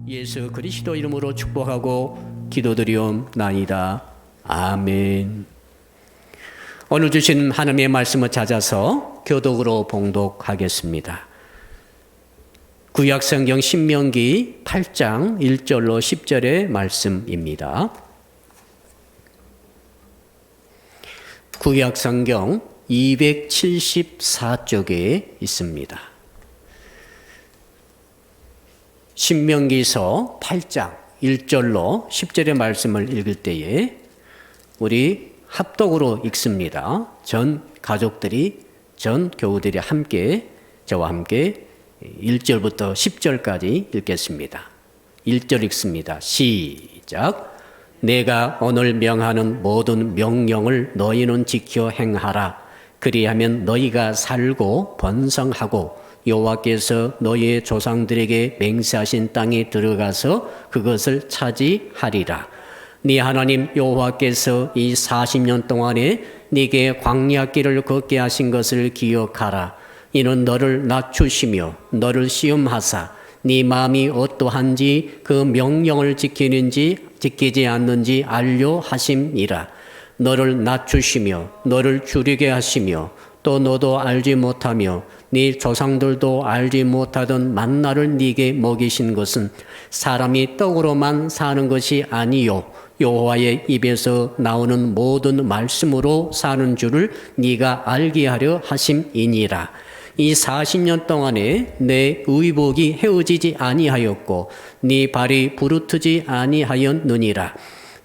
예수 그리스도 이름으로 축복하고 기도드리옵나이다. 아멘. 오늘 주신 하나님의 말씀을 찾아서 교독으로 봉독하겠습니다. 구약성경 신명기 8장 1절로 10절의 말씀입니다. 구약성경 274쪽에 있습니다. 신명기서 8장 1절로 10절의 말씀을 읽을 때에 우리 합독으로 읽습니다. 전 가족들이, 전 교우들이 함께 저와 함께 1절부터 10절까지 읽겠습니다. 1절 읽습니다. 시작. 내가 오늘 명하는 모든 명령을 너희는 지켜 행하라. 그리하면 너희가 살고 번성하고 여호와께서 너희의 조상들에게 맹세하신 땅에 들어가서 그것을 차지하리라. 네 하나님 여호와께서 이 40년 동안에 네게 광야길을 걷게 하신 것을 기억하라. 이는 너를 낮추시며 너를 시험하사 네 마음이 어떠한지 그 명령을 지키지 않는지 알려 하심이라. 너를 낮추시며 너를 줄이게 하시며 또 너도 알지 못하며 네 조상들도 알지 못하던 만나를 네게 먹이신 것은 사람이 떡으로만 사는 것이 아니요 여호와의 입에서 나오는 모든 말씀으로 사는 줄을 네가 알게 하려 하심이니라. 이 40년 동안에 내 의복이 헤어지지 아니하였고 네 발이 부르트지 아니하였느니라.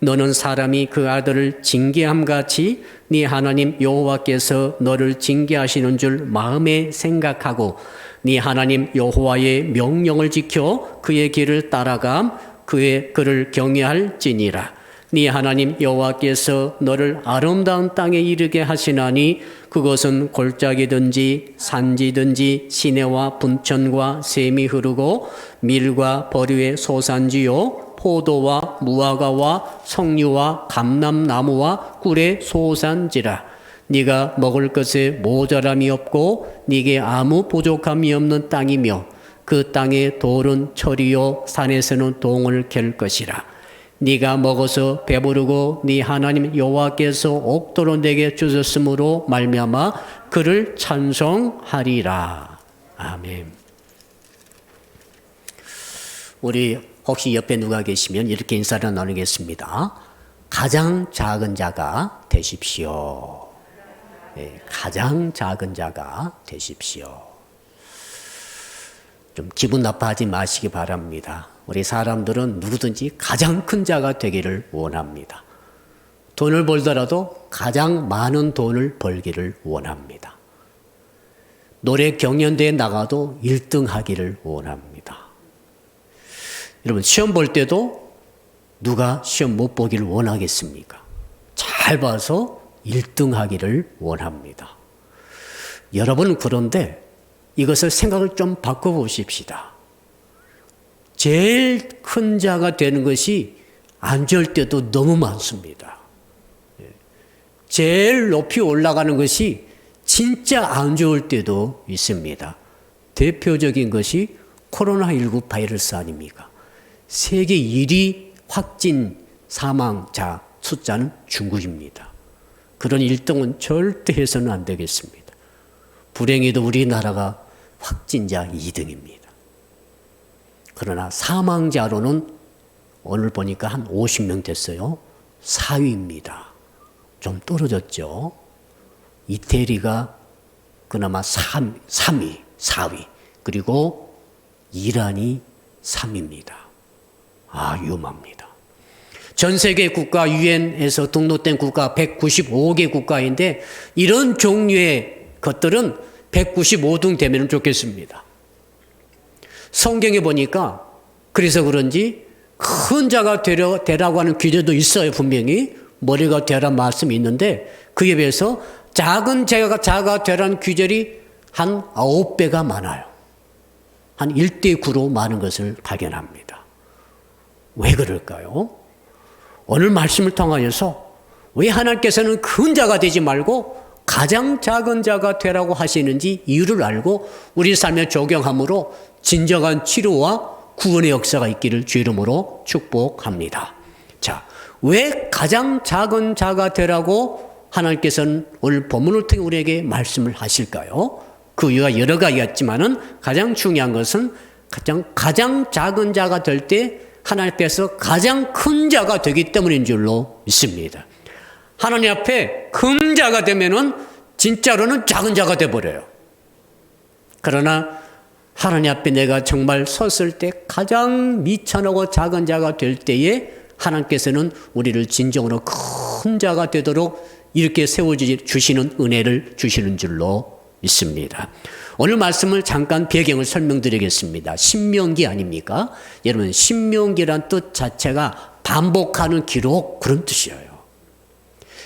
너는 사람이 그 아들을 징계함같이 네 하나님 여호와께서 너를 징계하시는 줄 마음에 생각하고 네 하나님 여호와의 명령을 지켜 그의 길을 따라감 그를 경외할지니라. 네 하나님 여호와께서 너를 아름다운 땅에 이르게 하시나니 그것은 골짜기든지 산지든지 시내와 분천과 샘이 흐르고 밀과 버류의 소산지요 포도와 무화과와 석류와 감람나무와 꿀의 소산지라. 네가 먹을 것에 모자람이 없고 네게 아무 부족함이 없는 땅이며 그 땅의 돌은 철이요 산에서는 동을 갤 것이라. 네가 먹어서 배부르고 네 하나님 여호와께서 옥도로 내게 주셨으므로 말미암아 그를 찬송하리라. 아멘. 우리 혹시 옆에 누가 계시면 이렇게 인사를 나누겠습니다. 가장 작은 자가 되십시오. 네, 가장 작은 자가 되십시오. 좀 기분 나빠하지 마시기 바랍니다. 우리 사람들은 누구든지 가장 큰 자가 되기를 원합니다. 돈을 벌더라도 가장 많은 돈을 벌기를 원합니다. 노래 경연대회에 나가도 1등 하기를 원합니다. 여러분 시험 볼 때도 누가 시험 못 보기를 원하겠습니까? 잘 봐서 1등 하기를 원합니다. 여러분 그런데 이것을 생각을 좀 바꿔보십시다. 제일 큰 자가 되는 것이 안 좋을 때도 너무 많습니다. 제일 높이 올라가는 것이 진짜 안 좋을 때도 있습니다. 대표적인 것이 코로나19 바이러스 아닙니까? 세계 1위 확진 사망자 숫자는 중국입니다. 그런 1등은 절대 해서는 안 되겠습니다. 불행히도 우리나라가 확진자 2등입니다. 그러나 사망자로는 오늘 보니까 한 50명 됐어요. 4위입니다. 좀 떨어졌죠. 이태리가 그나마 3위, 4위. 그리고 이란이 3위입니다. 위험합니다. 전 세계 국가 유엔에서 등록된 국가 195개 국가인데 이런 종류의 것들은 195등 되면 좋겠습니다. 성경에 보니까 그래서 그런지 큰 자가 되라고 하는 규제도 있어요. 분명히 머리가 되라는 말씀이 있는데 그에 비해서 작은 자가 되라는 규절이 한 9배가 많아요. 한 1:9로 많은 것을 발견합니다. 왜 그럴까요? 오늘 말씀을 통하여서 왜 하나님께서는 큰 자가 되지 말고 가장 작은 자가 되라고 하시는지 이유를 알고 우리 삶에 적용함으로 진정한 치료와 구원의 역사가 있기를 주 이름으로 축복합니다. 자, 왜 가장 작은 자가 되라고 하나님께서는 오늘 본문을 통해 우리에게 말씀을 하실까요? 그 이유가 여러 가지였지만은 가장 중요한 것은 가장 작은 자가 될 때 하나님께서 가장 큰 자가 되기 때문인 줄로 믿습니다. 하나님 앞에 큰 자가 되면은 진짜로는 작은 자가 되어버려요. 그러나 하나님 앞에 내가 정말 섰을 때 가장 미천하고 작은 자가 될 때에 하나님께서는 우리를 진정으로 큰 자가 되도록 이렇게 세워주시는 은혜를 주시는 줄로 믿습니다. 오늘 말씀을 잠깐 배경을 설명드리겠습니다. 신명기 아닙니까? 여러분, 신명기란 뜻 자체가 반복하는 기록, 그런 뜻이에요.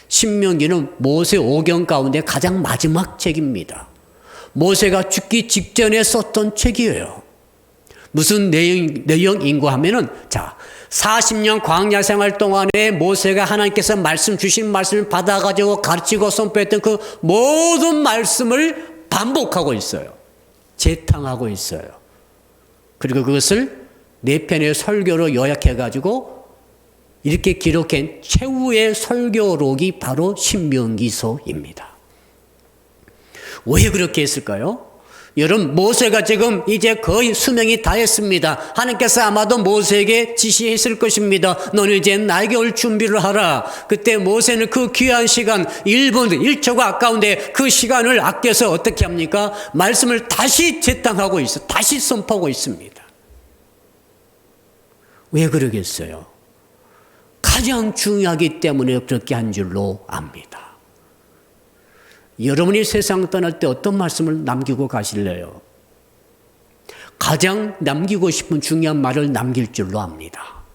신명기는 모세 오경 가운데 가장 마지막 책입니다. 모세가 죽기 직전에 썼던 책이에요. 무슨 내용인가 하면은, 자, 40년 광야 생활 동안에 모세가 하나님께서 주신 말씀을 받아가지고 가르치고 선포했던 그 모든 말씀을 반복하고 있어요. 재탕하고 있어요. 그리고 그것을 4편의 설교로 요약해가지고 이렇게 기록한 최후의 설교록이 바로 신명기서입니다. 왜 그렇게 했을까요? 여러분, 모세가 지금 이제 거의 수명이 다했습니다. 하나님께서 아마도 모세에게 지시했을 것입니다. 너는 이제 나에게 올 준비를 하라. 그때 모세는 그 귀한 시간 1분 1초가 아까운데 그 시간을 아껴서 어떻게 합니까? 말씀을 다시 재탕하고 다시 선포하고 있습니다. 왜 그러겠어요? 가장 중요하기 때문에 그렇게 한 줄로 압니다. 여러분이 세상 떠날 때 어떤 말씀을 남기고 가실래요? 가장 남기고 싶은 중요한 말을 남길 줄로 압니다.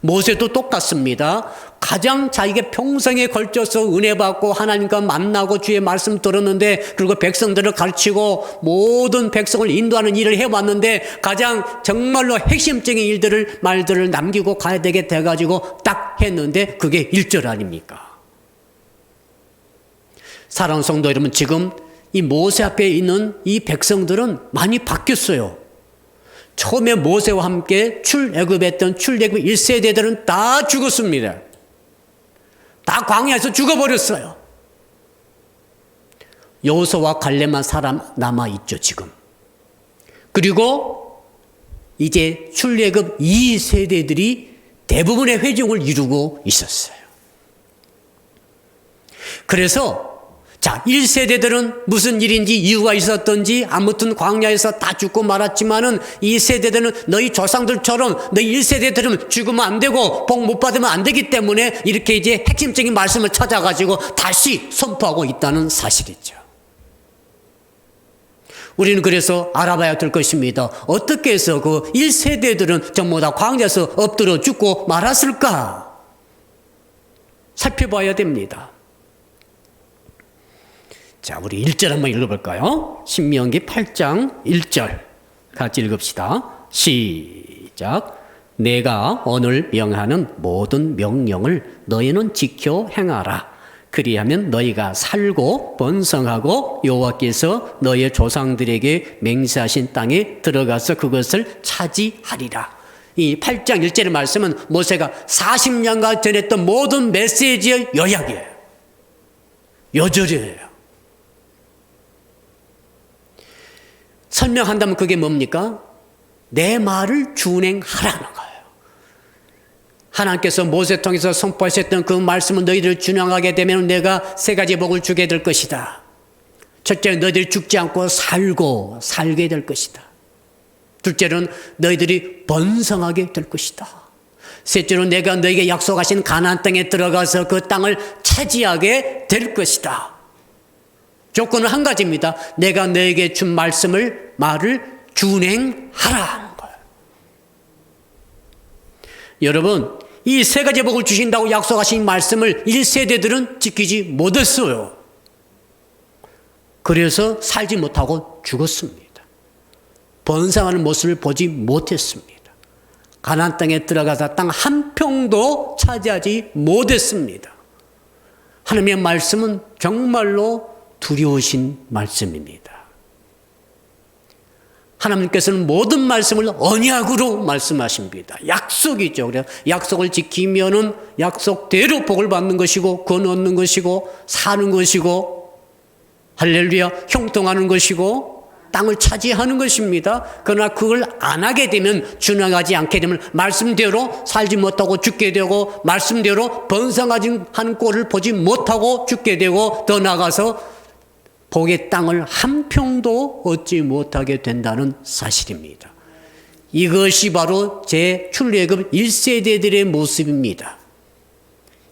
모세도 똑같습니다. 가장 자기가 평생에 걸쳐서 은혜 받고 하나님과 만나고 주의 말씀 들었는데, 그리고 백성들을 가르치고 모든 백성을 인도하는 일을 해왔는데 가장 정말로 핵심적인 말들을 남기고 가야 되게 돼가지고 딱 했는데 그게 1절 아닙니까? 사랑하는 성도 여러분, 지금 이 모세 앞에 있는 이 백성들은 많이 바뀌었어요. 처음에 모세와 함께 출애굽했던 출애굽 1세대들은 다 죽었습니다. 다 광야에서 죽어버렸어요. 여호수아와 갈렙만 남아있죠, 지금. 그리고 이제 출애굽 2세대들이 대부분의 회중을 이루고 있었어요. 그래서 1세대들은 무슨 일인지 이유가 있었던지 아무튼 광야에서 다 죽고 말았지만은 2세대들은 너희 조상들처럼 너희 1세대들은 죽으면 안 되고 복 못 받으면 안 되기 때문에 이렇게 이제 핵심적인 말씀을 찾아가지고 다시 선포하고 있다는 사실이죠. 우리는 그래서 알아봐야 될 것입니다. 어떻게 해서 그 1세대들은 전부 다 광야에서 엎드려 죽고 말았을까? 살펴봐야 됩니다. 자, 우리 1절 한번 읽어볼까요? 신명기 8장 1절 같이 읽읍시다. 시작. 내가 오늘 명하는 모든 명령을 너희는 지켜 행하라. 그리하면 너희가 살고 번성하고 여호와께서 너희의 조상들에게 맹세하신 땅에 들어가서 그것을 차지하리라. 이 8장 1절의 말씀은 모세가 40년간 전했던 모든 메시지의 요약이에요. 요절이에요. 설명한다면 그게 뭡니까? 내 말을 준행하라는 거예요. 하나님께서 모세 통해서 선포하셨던 그 말씀을 너희들 준행하게 되면 내가 3가지 복을 주게 될 것이다. 첫째는 너희들이 죽지 않고 살게 될 것이다. 둘째는 너희들이 번성하게 될 것이다. 셋째로 내가 너희에게 약속하신 가나안 땅에 들어가서 그 땅을 차지하게 될 것이다. 조건은 한 가지입니다. 내가 너에게 준 말을 준행하라는 거예요. 여러분, 이 3가지 복을 주신다고 약속하신 말씀을 1세대들은 지키지 못했어요. 그래서 살지 못하고 죽었습니다. 번성하는 모습을 보지 못했습니다. 가나안 땅에 들어가서 땅 한 평도 차지하지 못했습니다. 하나님의 말씀은 정말로 두려우신 말씀입니다. 하나님께서는 모든 말씀을 언약으로 말씀하십니다. 약속이죠. 그래서 약속을 지키면은 약속대로 복을 받는 것이고, 구원 얻는 것이고, 사는 것이고, 할렐루야, 형통하는 것이고, 땅을 차지하는 것입니다. 그러나 그걸 안 하게 되면, 준행하지 않게 되면 말씀대로 살지 못하고 죽게 되고, 말씀대로 번성하지 않은 꼴을 보지 못하고 죽게 되고, 더 나아가서 복의 땅을 한 평도 얻지 못하게 된다는 사실입니다. 이것이 바로 제 출애굽 1세대들의 모습입니다.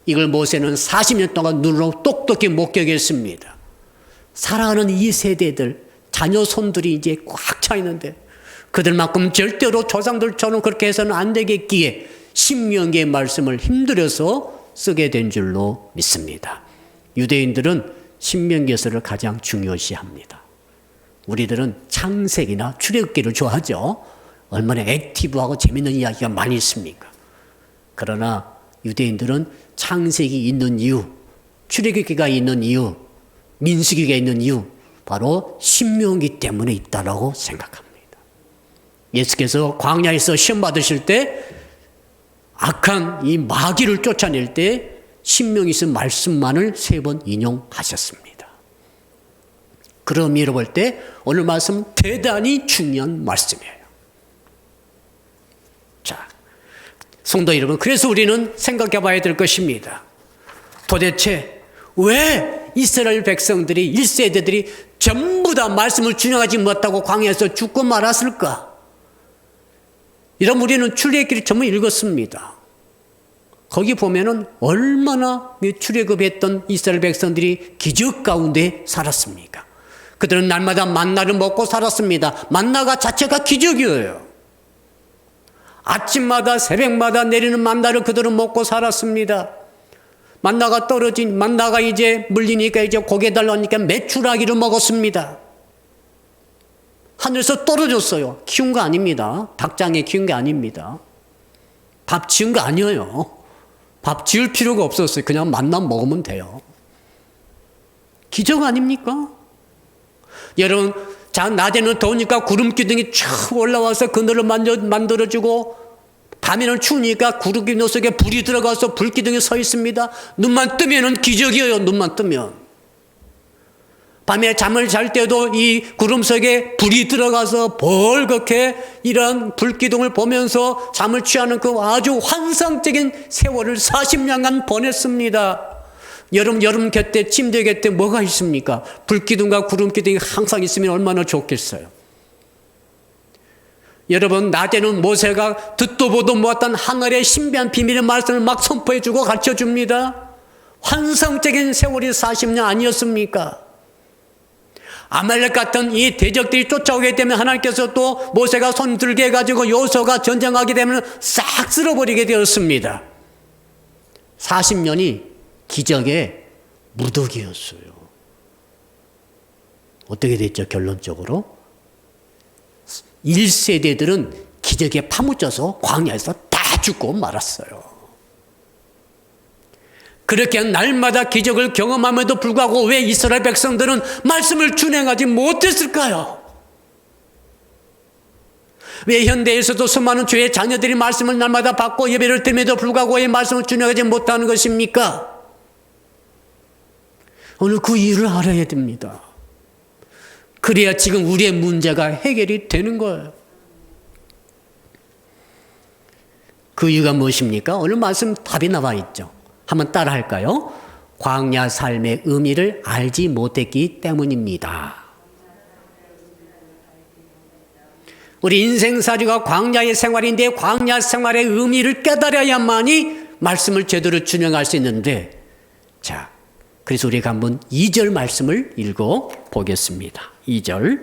이걸 모세는 40년 동안 눈으로 똑똑히 목격했습니다. 사랑하는 이 세대들, 자녀 손들이 이제 꽉 차 있는데 그들만큼 절대로 조상들처럼 그렇게 해서는 안 되겠기에 신명기의 말씀을 힘들여서 쓰게 된 줄로 믿습니다. 유대인들은 신명기서를 가장 중요시합니다. 우리들은 창세기나 출애굽기를 좋아하죠. 얼마나 액티브하고 재밌는 이야기가 많이 있습니까? 그러나 유대인들은 창세기 있는 이유, 출애굽기가 있는 이유, 민수기가 있는 이유, 바로 신명기 때문에 있다라고 생각합니다. 예수께서 광야에서 시험 받으실 때 악한 이 마귀를 쫓아낼 때 신명기서 말씀만을 3번 인용하셨습니다. 그런 의미로 볼 때 오늘 말씀 대단히 중요한 말씀이에요. 자, 성도 여러분, 그래서 우리는 생각해 봐야 될 것입니다. 도대체 왜 이스라엘 백성들이 1세대들이 전부 다 말씀을 준행하지 못하고 광야에서 죽고 말았을까? 이런 우리는 출애굽기를 전부 읽었습니다. 거기 보면은 얼마나 출애굽했던 이스라엘 백성들이 기적 가운데 살았습니까? 그들은 날마다 만나를 먹고 살았습니다. 만나가 자체가 기적이에요. 아침마다 새벽마다 내리는 만나를 그들은 먹고 살았습니다. 만나가 이제 물리니까 이제 고개 달라니까 메추라기를 먹었습니다. 하늘에서 떨어졌어요. 키운 거 아닙니다. 닭장에 키운 게 아닙니다. 밥 지은 거 아니에요. 밥 지을 필요가 없었어요. 그냥 만나 먹으면 돼요. 기적 아닙니까? 여러분, 낮에는 더우니까 구름 기둥이 쫙 올라와서 그늘을 만들어주고, 밤에는 추우니까 구름 기둥 속에 불이 들어가서 불 기둥이 서 있습니다. 눈만 뜨면은 기적이에요. 눈만 뜨면. 밤에 잠을 잘 때도 이 구름 속에 불이 들어가서 벌겋게 이런 불기둥을 보면서 잠을 취하는 그 아주 환상적인 세월을 40년간 보냈습니다. 여름 곁에 침대 곁에 뭐가 있습니까? 불기둥과 구름기둥이 항상 있으면 얼마나 좋겠어요. 여러분, 낮에는 모세가 듣도 보도 못한 하늘의 신비한 비밀의 말씀을 막 선포해주고 가르쳐줍니다. 환상적인 세월이 40년 아니었습니까? 아말렉 같은 이 대적들이 쫓아오게 되면 하나님께서 또 모세가 손 들게 해가지고 여호수아가 전쟁하게 되면 싹 쓸어버리게 되었습니다. 40년이 기적의 무더기였어요. 어떻게 됐죠? 결론적으로 1세대들은 기적에 파묻혀서 광야에서 다 죽고 말았어요. 그렇게 날마다 기적을 경험함에도 불구하고 왜 이스라엘 백성들은 말씀을 준행하지 못했을까요? 왜 현대에서도 수많은 주의 자녀들이 말씀을 날마다 받고 예배를 드림에도 불구하고 왜 말씀을 준행하지 못하는 것입니까? 오늘 그 이유를 알아야 됩니다. 그래야 지금 우리의 문제가 해결이 되는 거예요. 그 이유가 무엇입니까? 오늘 말씀 답이 나와 있죠. 한번 따라 할까요? 광야 삶의 의미를 알지 못했기 때문입니다. 우리 인생살이가 광야의 생활인데 광야 생활의 의미를 깨달아야만이 말씀을 제대로 준행할 수 있는데, 자, 그래서 우리가 한번 2절 말씀을 읽어 보겠습니다. 2절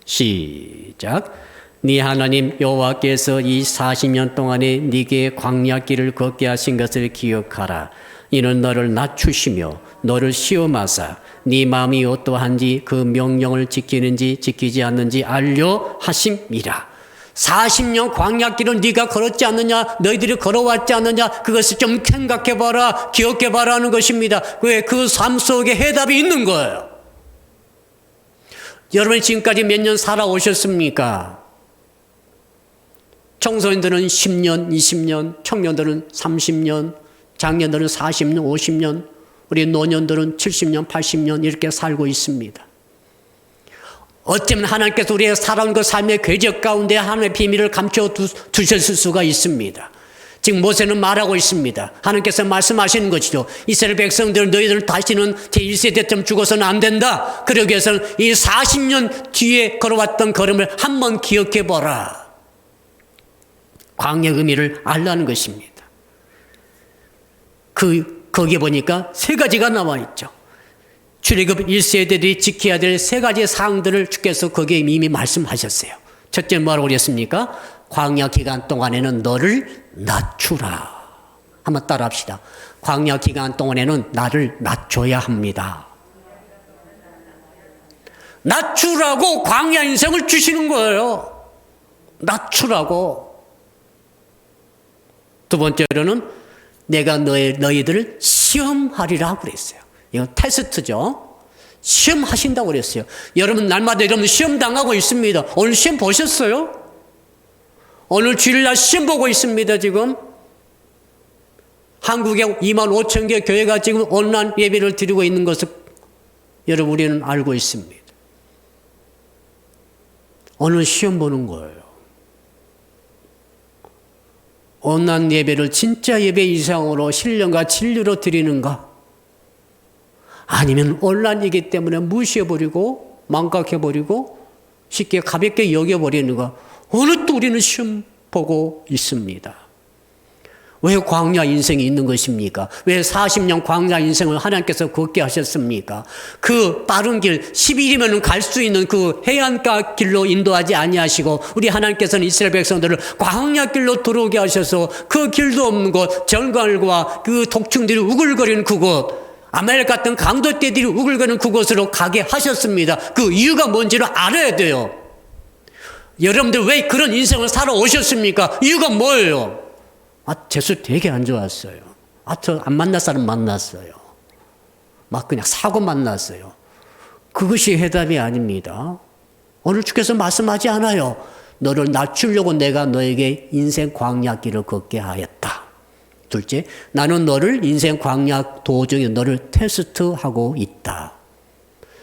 시작. 네 하나님 여호와께서 이 40년 동안에 네게 광야길을 걷게 하신 것을 기억하라. 이는 너를 낮추시며 너를 시험하사 네 마음이 어떠한지 그 명령을 지키는지 지키지 않는지 알려 하심이라. 40년 광야길은 네가 걸었지 않느냐, 너희들이 걸어왔지 않느냐, 그것을 좀 생각해봐라, 기억해봐라 하는 것입니다. 왜? 그 삶 속에 해답이 있는 거예요. 여러분이 지금까지 몇 년 살아오셨습니까? 청소년들은 10년, 20년, 청년들은 30년, 장년들은 40년, 50년, 우리 노년들은 70년, 80년 이렇게 살고 있습니다. 어쩌면 하나님께서 우리의 살아온 그 삶의 궤적 가운데 하나님의 비밀을 감춰 두셨을 수가 있습니다. 지금 모세는 말하고 있습니다. 하나님께서 말씀하시는 것이죠. 이스라엘 백성들 너희들은 다시는 제1세대처럼 죽어서는 안 된다. 그러기 위해서는 이 40년 뒤에 걸어왔던 걸음을 한번 기억해 보라. 광야의 의미를 알라는 것입니다. 거기에 보니까 세 가지가 나와 있죠. 출애굽 1세대들이 지켜야 될 세 가지 사항들을 주께서 거기에 이미 말씀하셨어요. 첫째 뭐라고 그랬습니까? 광야 기간 동안에는 너를 낮추라. 한번 따라 합시다. 광야 기간 동안에는 나를 낮춰야 합니다. 낮추라고 광야 인생을 주시는 거예요. 낮추라고. 두 번째로는 내가 너희들을 시험하리라 그랬어요. 이건 테스트죠. 시험하신다고 그랬어요. 여러분 날마다 여러분 시험 당하고 있습니다. 오늘 시험 보셨어요? 오늘 주일날 시험 보고 있습니다. 지금 한국에 25,000개 교회가 지금 온라인 예배를 드리고 있는 것을 여러분 우리는 알고 있습니다. 오늘 시험 보는 거예요. 온라인 예배를 진짜 예배 이상으로 신령과 진리로 드리는가? 아니면 온라인이기 때문에 무시해버리고 망각해버리고 쉽게 가볍게 여겨버리는가? 어느 또 우리는 시험 보고 있습니다. 왜 광야 인생이 있는 것입니까? 왜 40년 광야 인생을 하나님께서 걷게 하셨습니까? 그 빠른 길 10일이면 갈 수 있는 그 해안가 길로 인도하지 아니하시고 우리 하나님께서는 이스라엘 백성들을 광야 길로 들어오게 하셔서 그 길도 없는 곳, 정갈과 그 독충들이 우글거리는 그곳, 아말렉 같은 강도떼들이 우글거리는 그곳으로 가게 하셨습니다. 그 이유가 뭔지를 알아야 돼요. 여러분들 왜 그런 인생을 살아오셨습니까? 이유가 뭐예요? 재수 되게 안 좋았어요. 저 안 만날 사람 만났어요. 막 그냥 사고 만났어요. 그것이 해답이 아닙니다. 오늘 주께서 말씀하지 않아요. 너를 낮추려고 내가 너에게 인생 광야길을 걷게 하였다. 둘째, 나는 너를 인생 광야 도중에 너를 테스트하고 있다.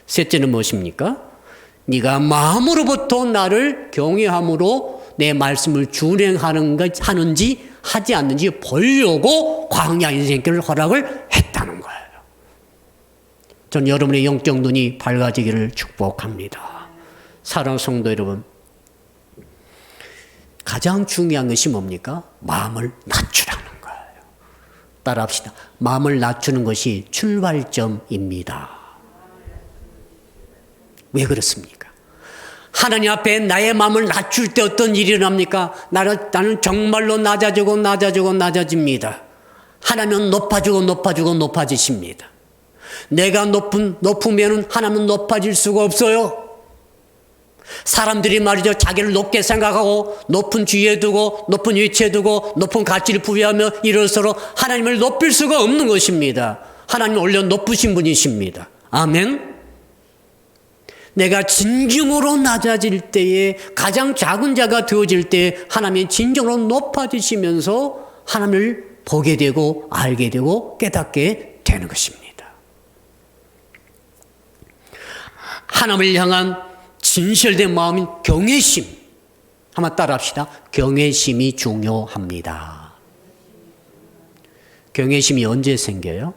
셋째는 무엇입니까? 네가 마음으로부터 나를 경외함으로 내 말씀을 준행하는지 하지 않는지 보려고 광야 인생길을 허락을 했다는 거예요. 전 여러분의 영적 눈이 밝아지기를 축복합니다. 사랑하는 성도 여러분, 가장 중요한 것이 뭡니까? 마음을 낮추라는 거예요. 따라합시다. 마음을 낮추는 것이 출발점입니다. 왜 그렇습니까? 하나님 앞에 나의 마음을 낮출 때 어떤 일이 일어납니까? 나는 정말로 낮아집니다. 하나님은 높아지십니다. 내가 높으면 하나님은 높아질 수가 없어요. 사람들이 말이죠. 자기를 높게 생각하고 높은 지위에 두고 높은 위치에 두고 높은 가치를 부여하며 이럴수록 하나님을 높일 수가 없는 것입니다. 하나님은 원래 높으신 분이십니다. 아멘. 내가 진정으로 낮아질 때에 가장 작은 자가 되어질 때 하나님이 진정으로 높아지시면서 하나님을 보게 되고 알게 되고 깨닫게 되는 것입니다. 하나님을 향한 진실된 마음인 경외심. 한번 따라합시다. 경외심이 중요합니다. 경외심이 언제 생겨요?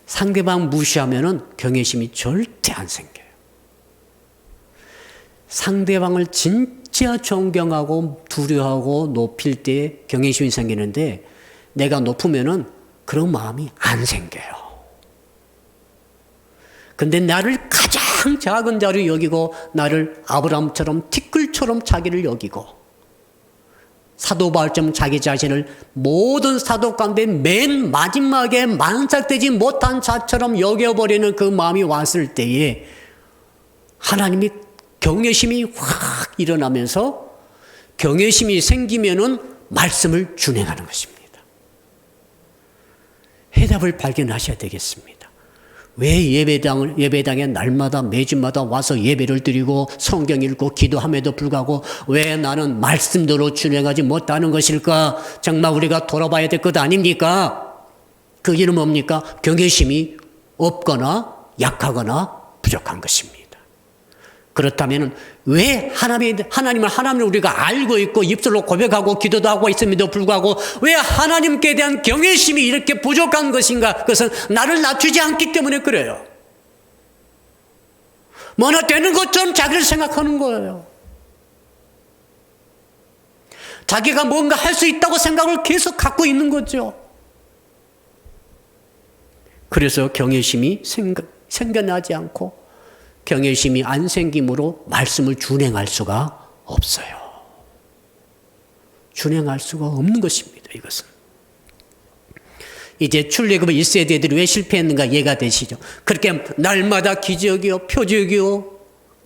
상대방 무시하면은 경외심이 절대 안 생겨요. 상대방을 진짜 존경하고 두려워하고 높일 때 경외심이 생기는데 내가 높으면은 그런 마음이 안 생겨요. 근데 나를 가장 작은 자로 여기고 나를 아브라함처럼 티끌처럼 자기를 여기고 사도 바울처럼 자기 자신을 모든 사도 가운데 맨 마지막에 만삭되지 못한 자처럼 여겨버리는 그 마음이 왔을 때에 하나님이 경외심이 확 일어나면서 경외심이 생기면은 말씀을 준행하는 것입니다. 해답을 발견하셔야 되겠습니다. 왜 예배당에 날마다 매주마다 와서 예배를 드리고 성경 읽고 기도함에도 불구하고 왜 나는 말씀대로 준행하지 못하는 것일까? 정말 우리가 돌아봐야 될 것 아닙니까? 그 이유는 뭡니까? 경외심이 없거나 약하거나 부족한 것입니다. 그렇다면 왜 하나님을 우리가 알고 있고 입술로 고백하고 기도도 하고 있음에도 불구하고 왜 하나님께 대한 경외심이 이렇게 부족한 것인가? 그것은 나를 낮추지 않기 때문에 그래요. 뭐나 되는 것처럼 자기를 생각하는 거예요. 자기가 뭔가 할 수 있다고 생각을 계속 갖고 있는 거죠. 그래서 경외심이 생겨나지 않고 경외심이 안 생김으로 말씀을 준행할 수가 없어요. 준행할 수가 없는 것입니다. 이것은. 이제 출애굽 1세대들이 왜 실패했는가 이해가 되시죠? 그렇게 날마다 기적이요, 표적이요,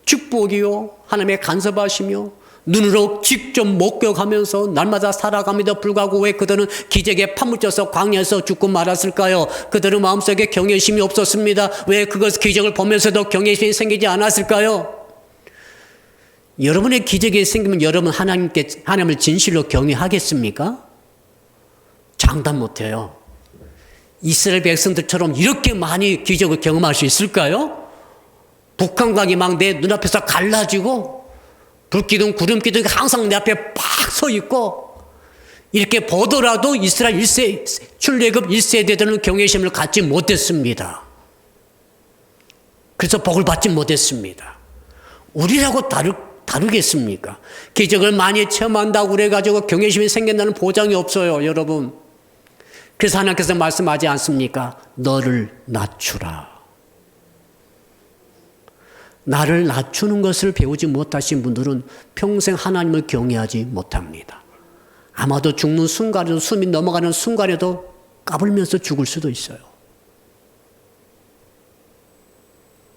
축복이요, 하나님의 간섭하시며 눈으로 직접 목격하면서 날마다 살아감에도 불구하고 왜 그들은 기적에 파묻혀서 광야에서 죽고 말았을까요? 그들은 마음속에 경외심이 없었습니다. 왜 그것 기적을 보면서도 경외심이 생기지 않았을까요? 여러분의 기적이 생기면 여러분 하나님을 진실로 경외하겠습니까? 장담 못해요. 이스라엘 백성들처럼 이렇게 많이 기적을 경험할 수 있을까요? 북한강이 막 내 눈앞에서 갈라지고 불기둥, 구름기둥이 항상 내 앞에 팍 서 있고 이렇게 보더라도 이스라엘 출애굽 1세대들은 경외심을 갖지 못했습니다. 그래서 복을 받지 못했습니다. 우리라고 다르겠습니까? 기적을 많이 체험한다고 그래가지고 경외심이 생긴다는 보장이 없어요, 여러분. 그래서 하나님께서 말씀하지 않습니까? 너를 낮추라. 나를 낮추는 것을 배우지 못하신 분들은 평생 하나님을 경외하지 못합니다. 아마도 죽는 순간에도 숨이 넘어가는 순간에도 까불면서 죽을 수도 있어요.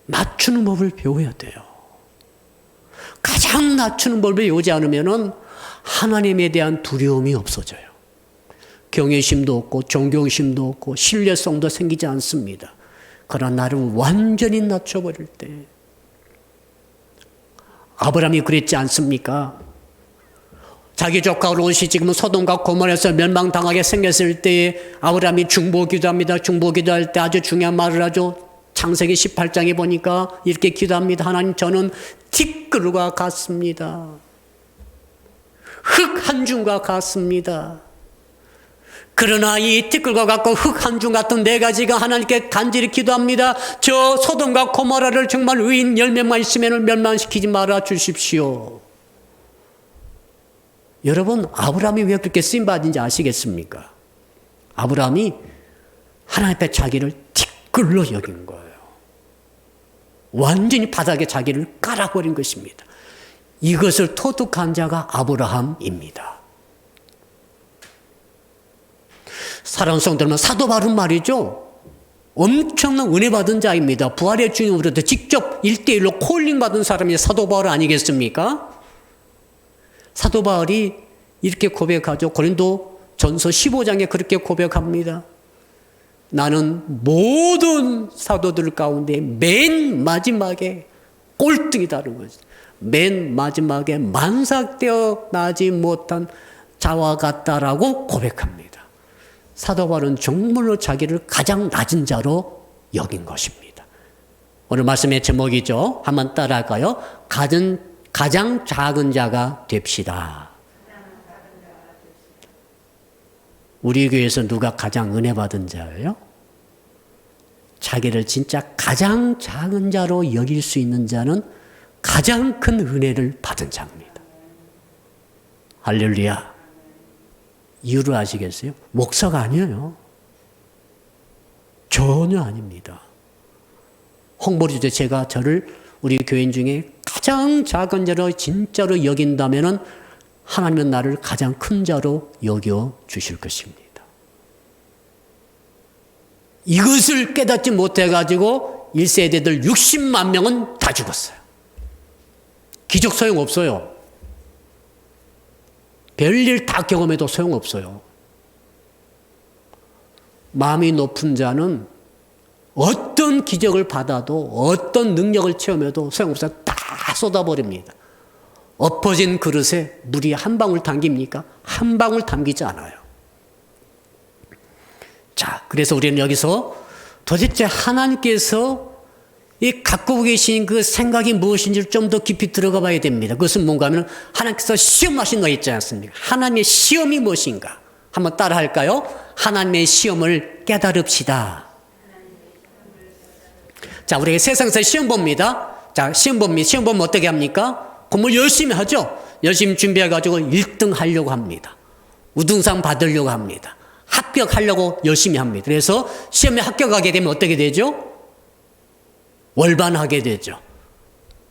낮추는 법을 배워야 돼요. 가장 낮추는 법을 배우지 않으면 하나님에 대한 두려움이 없어져요. 경외심도 없고 존경심도 없고 신뢰성도 생기지 않습니다. 그러나 나를 완전히 낮춰버릴 때 아브라함이 그랬지 않습니까? 자기 조카 롯이 지금 소돔과 고모라에서 멸망당하게 생겼을 때에 아브라함이 중보기도합니다. 중보기도할 때 아주 중요한 말을 하죠. 창세기 18장에 보니까 이렇게 기도합니다. 하나님, 저는 티끌과 같습니다. 흙 한 줌과 같습니다. 그러나 이 티끌과 같고 흙 한 줌 같은 네 가지가 하나님께 간절히 기도합니다. 저 소돔과 고모라를 정말 의인 10명만 있으면 멸망시키지 말아 주십시오. 여러분, 아브라함이 왜 그렇게 쓰임받은지 아시겠습니까? 아브라함이 하나님 앞에 자기를 티끌로 여긴 거예요. 완전히 바닥에 자기를 깔아버린 것입니다. 이것을 터득한 자가 아브라함입니다. 사랑하는 성도들은 사도 바울은 말이죠. 엄청난 은혜 받은 자입니다. 부활의 주님으로부터 직접 1대1로 콜링 받은 사람이 사도 바울 아니겠습니까? 사도 바울이 이렇게 고백하죠. 고린도 전서 15장에 그렇게 고백합니다. 나는 모든 사도들 가운데 맨 마지막에 꼴등이다는 거죠. 맨 마지막에 만삭되어 나지 못한 자와 같다라고 고백합니다. 사도 바울은 정말로 자기를 가장 낮은 자로 여긴 것입니다. 오늘 말씀의 제목이죠. 한번 따라할까요? 가장 작은 자가 됩시다. 우리 교회에서 누가 가장 은혜 받은 자예요? 자기를 진짜 가장 작은 자로 여길 수 있는 자는 가장 큰 은혜를 받은 자입니다. 할렐루야. 이유를 아시겠어요? 목사가 아니에요. 전혀 아닙니다. 홍보리도 제가 저를 우리 교인 중에 가장 작은 자로 진짜로 여긴다면 하나님은 나를 가장 큰 자로 여겨 주실 것입니다. 이것을 깨닫지 못해가지고 1세대들 60만 명은 다 죽었어요. 기적 소용없어요. 별일 다 경험해도 소용없어요. 마음이 높은 자는 어떤 기적을 받아도 어떤 능력을 체험해도 소용없어 다 쏟아버립니다. 엎어진 그릇에 물이 한 방울 담깁니까? 한 방울 담기지 않아요. 자, 그래서 우리는 여기서 도대체 하나님께서 이 갖고 계신 그 생각이 무엇인지를 좀 더 깊이 들어가 봐야 됩니다. 그것은 뭔가 하면 하나님께서 시험하신 거 있지 않습니까? 하나님의 시험이 무엇인가? 한번 따라 할까요? 하나님의 시험을 깨달읍시다. 자, 우리가 세상에서 시험 봅니다. 자, 시험 보면 어떻게 합니까? 공부 열심히 하죠. 열심히 준비해가지고 1등 하려고 합니다. 우등상 받으려고 합니다. 합격하려고 열심히 합니다. 그래서 시험에 합격하게 되면 어떻게 되죠? 월반하게 되죠.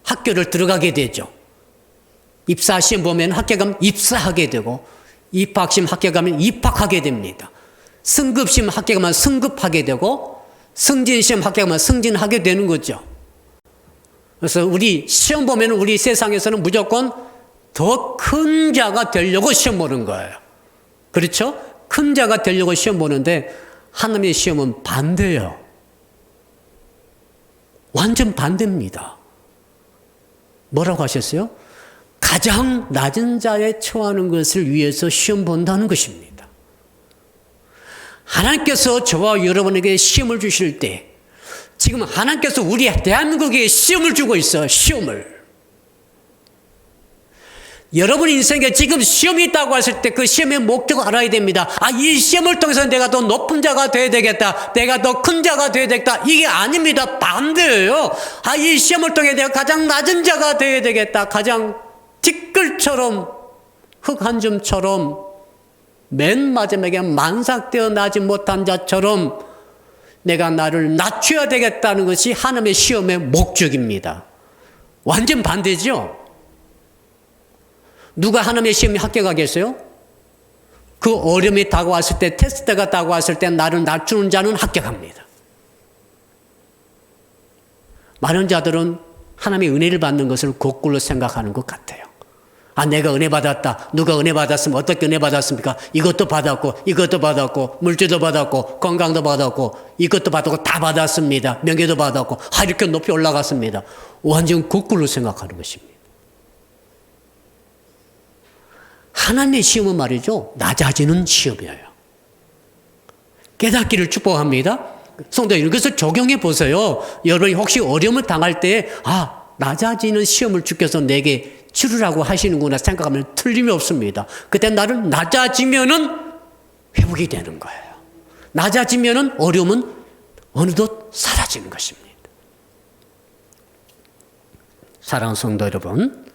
학교를 들어가게 되죠. 입사 시험 보면 합격하면 입사하게 되고, 입학시험 합격하면 입학하게 됩니다. 승급시험 합격하면 승급하게 되고, 승진시험 합격하면 승진하게 되는 거죠. 그래서 우리 시험 보면 우리 세상에서는 무조건 더 큰 자가 되려고 시험 보는 거예요. 그렇죠? 큰 자가 되려고 시험 보는데 하나님의 시험은 반대예요. 완전 반대입니다. 뭐라고 하셨어요? 가장 낮은 자에 처하는 것을 위해서 시험 본다는 것입니다. 하나님께서 저와 여러분에게 시험을 주실 때 지금 하나님께서 우리 대한민국에 시험을 주고 있어요. 시험을. 여러분 인생에 지금 시험이 있다고 했을 때 그 시험의 목적을 알아야 됩니다. 아, 이 시험을 통해서 내가 더 높은 자가 되어야 되겠다. 내가 더 큰 자가 되어야 되겠다. 이게 아닙니다. 반대예요. 아, 이 시험을 통해 내가 가장 낮은 자가 되어야 되겠다. 가장 티끌처럼 흙 한 줌처럼 맨 마지막에 만삭되어 나지 못한 자처럼 내가 나를 낮춰야 되겠다는 것이 하나님의 시험의 목적입니다. 완전 반대죠. 누가 하나님의 시험에 합격하겠어요? 그 어려움이 다가왔을 때, 테스트가 다가왔을 때 나를 낮추는 자는 합격합니다. 많은 자들은 하나님의 은혜를 받는 것을 거꾸로 생각하는 것 같아요. 아, 내가 은혜 받았다. 누가 은혜 받았으면 어떻게 은혜 받았습니까? 이것도 받았고, 이것도 받았고, 물질도 받았고, 건강도 받았고, 이것도 받았고, 다 받았습니다. 명예도 받았고, 이렇게 높이 올라갔습니다. 완전 거꾸로 생각하는 것입니다. 하나님의 시험은 말이죠, 낮아지는 시험이에요. 깨닫기를 축복합니다. 성도 여러분, 그래서 적용해 보세요. 여러분이 혹시 어려움을 당할 때, 낮아지는 시험을 주께서 내게 치르라고 하시는구나 생각하면 틀림이 없습니다. 그때 나는 낮아지면은 회복이 되는 거예요. 낮아지면은 어려움은 어느덧 사라지는 것입니다. 사랑하는 성도 여러분,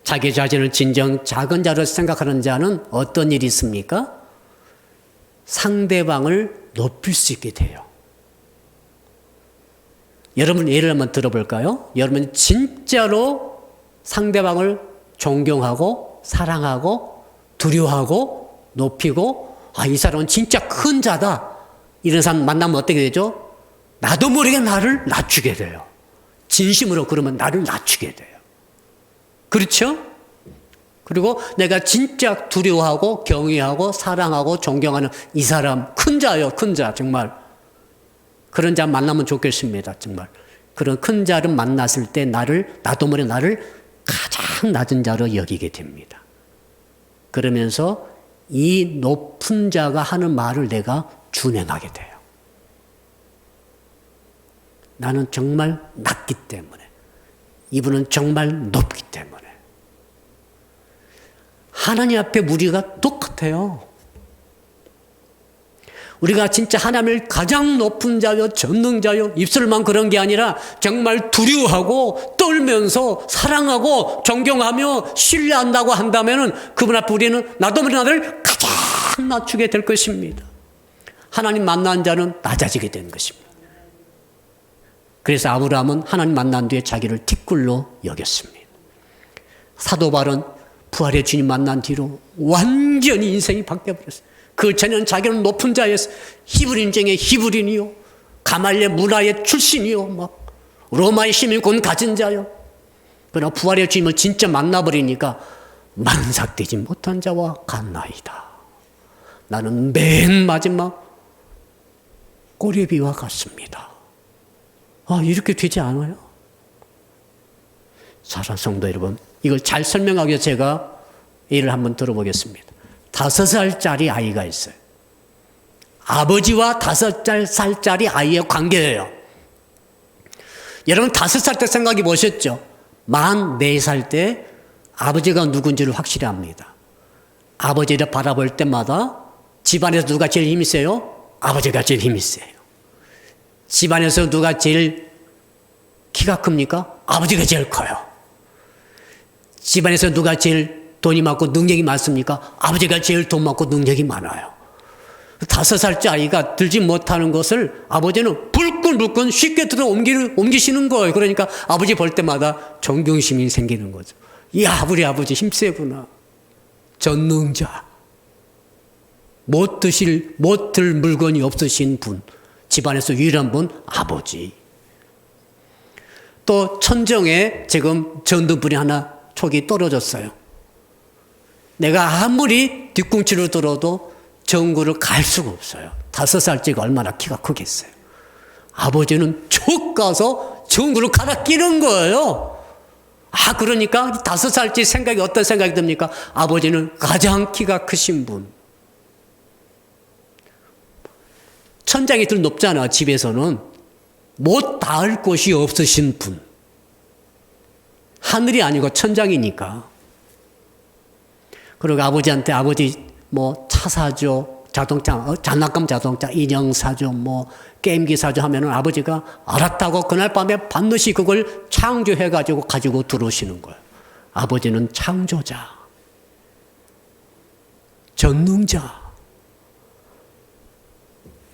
자기 자신을 진정 작은 자로 생각하는 자는 어떤 일이 있습니까? 상대방을 높일 수 있게 돼요. 여러분 예를 한번 들어볼까요? 여러분 진짜로 상대방을 존경하고 사랑하고 두려워하고 높이고 이 사람은 진짜 큰 자다. 이런 사람 만나면 어떻게 되죠? 나도 모르게 나를 낮추게 돼요. 진심으로 그러면 나를 낮추게 돼요. 그렇죠? 그리고 내가 진짜 두려워하고 경외하고 사랑하고 존경하는 이 사람 큰 자예요. 큰 자 정말. 그런 자 만나면 좋겠습니다. 정말. 그런 큰 자를 만났을 때 나도 모르게 나를 가장 낮은 자로 여기게 됩니다. 그러면서 이 높은 자가 하는 말을 내가 준행하게 돼요. 나는 정말 낮기 때문에. 이분은 정말 높기 때문에. 하나님 앞에 우리가 똑같아요. 우리가 진짜 하나님을 가장 높은 자요, 전능자요, 입술만 그런 게 아니라 정말 두려워하고 떨면서 사랑하고 존경하며 신뢰한다고 한다면 그분 앞에 우리는 나도 모르게 나를 가장 낮추게 될 것입니다. 하나님 만난 자는 낮아지게 되는 것입니다. 그래서 아브라함은 하나님 만난 뒤에 자기를 티끌로 여겼습니다. 사도 바울은 부활의 주님 만난 뒤로 완전히 인생이 바뀌어버렸어요. 그 전에는 자기는 높은 자였어요. 히브리인 중에 히브리인이요. 가말리엘 문화의 출신이요. 로마의 시민권 가진 자요. 그러나 부활의 주님을 진짜 만나버리니까 만삭되지 못한 자와 같나이다. 나는 맨 마지막 꼬리비와 같습니다. 이렇게 되지 않아요? 사랑하는 성도 여러분, 이걸 잘 설명하기 위해서 제가 예를 한번 들어보겠습니다. 5살짜리 아이가 있어요. 아버지와 5살짜리 아이의 관계예요. 여러분 5살 때 생각해 보셨죠? 만 4살 때 아버지가 누군지를 확실히 압니다. 아버지를 바라볼 때마다 집안에서 누가 제일 힘이 세요? 아버지가 제일 힘이 세요. 집안에서 누가 제일 키가 큽니까? 아버지가 제일 커요. 집안에서 누가 제일 돈이 많고 능력이 많습니까? 아버지가 제일 돈 많고 능력이 많아요. 5살짜리 아이가 들지 못하는 것을 아버지는 불끈불끈 쉽게 들어 옮기시는 거예요. 그러니까 아버지 볼 때마다 존경심이 생기는 거죠. 이야, 우리 아버지 힘세구나. 전능자. 못 들 물건이 없으신 분. 집안에서 유일한 분, 아버지. 또 천정에 지금 전등불이 하나 촉이 떨어졌어요. 내가 아무리 뒤꿈치를 들어도 전구를 갈 수가 없어요. 5살짜리가 얼마나 키가 크겠어요. 아버지는 촉 가서 전구를 갈아 끼는 거예요. 그러니까 5살짜리 생각이 어떤 생각이 듭니까? 아버지는 가장 키가 크신 분. 천장이 들 높잖아, 집에서는. 못 닿을 곳이 없으신 분. 하늘이 아니고 천장이니까. 그리고 아버지한테 아버지 차 사줘, 자동차, 장난감 자동차, 인형 사줘, 게임기 사줘 하면은 아버지가 알았다고 그날 밤에 반드시 그걸 창조해가지고 가지고 들어오시는 거예요. 아버지는 창조자, 전능자,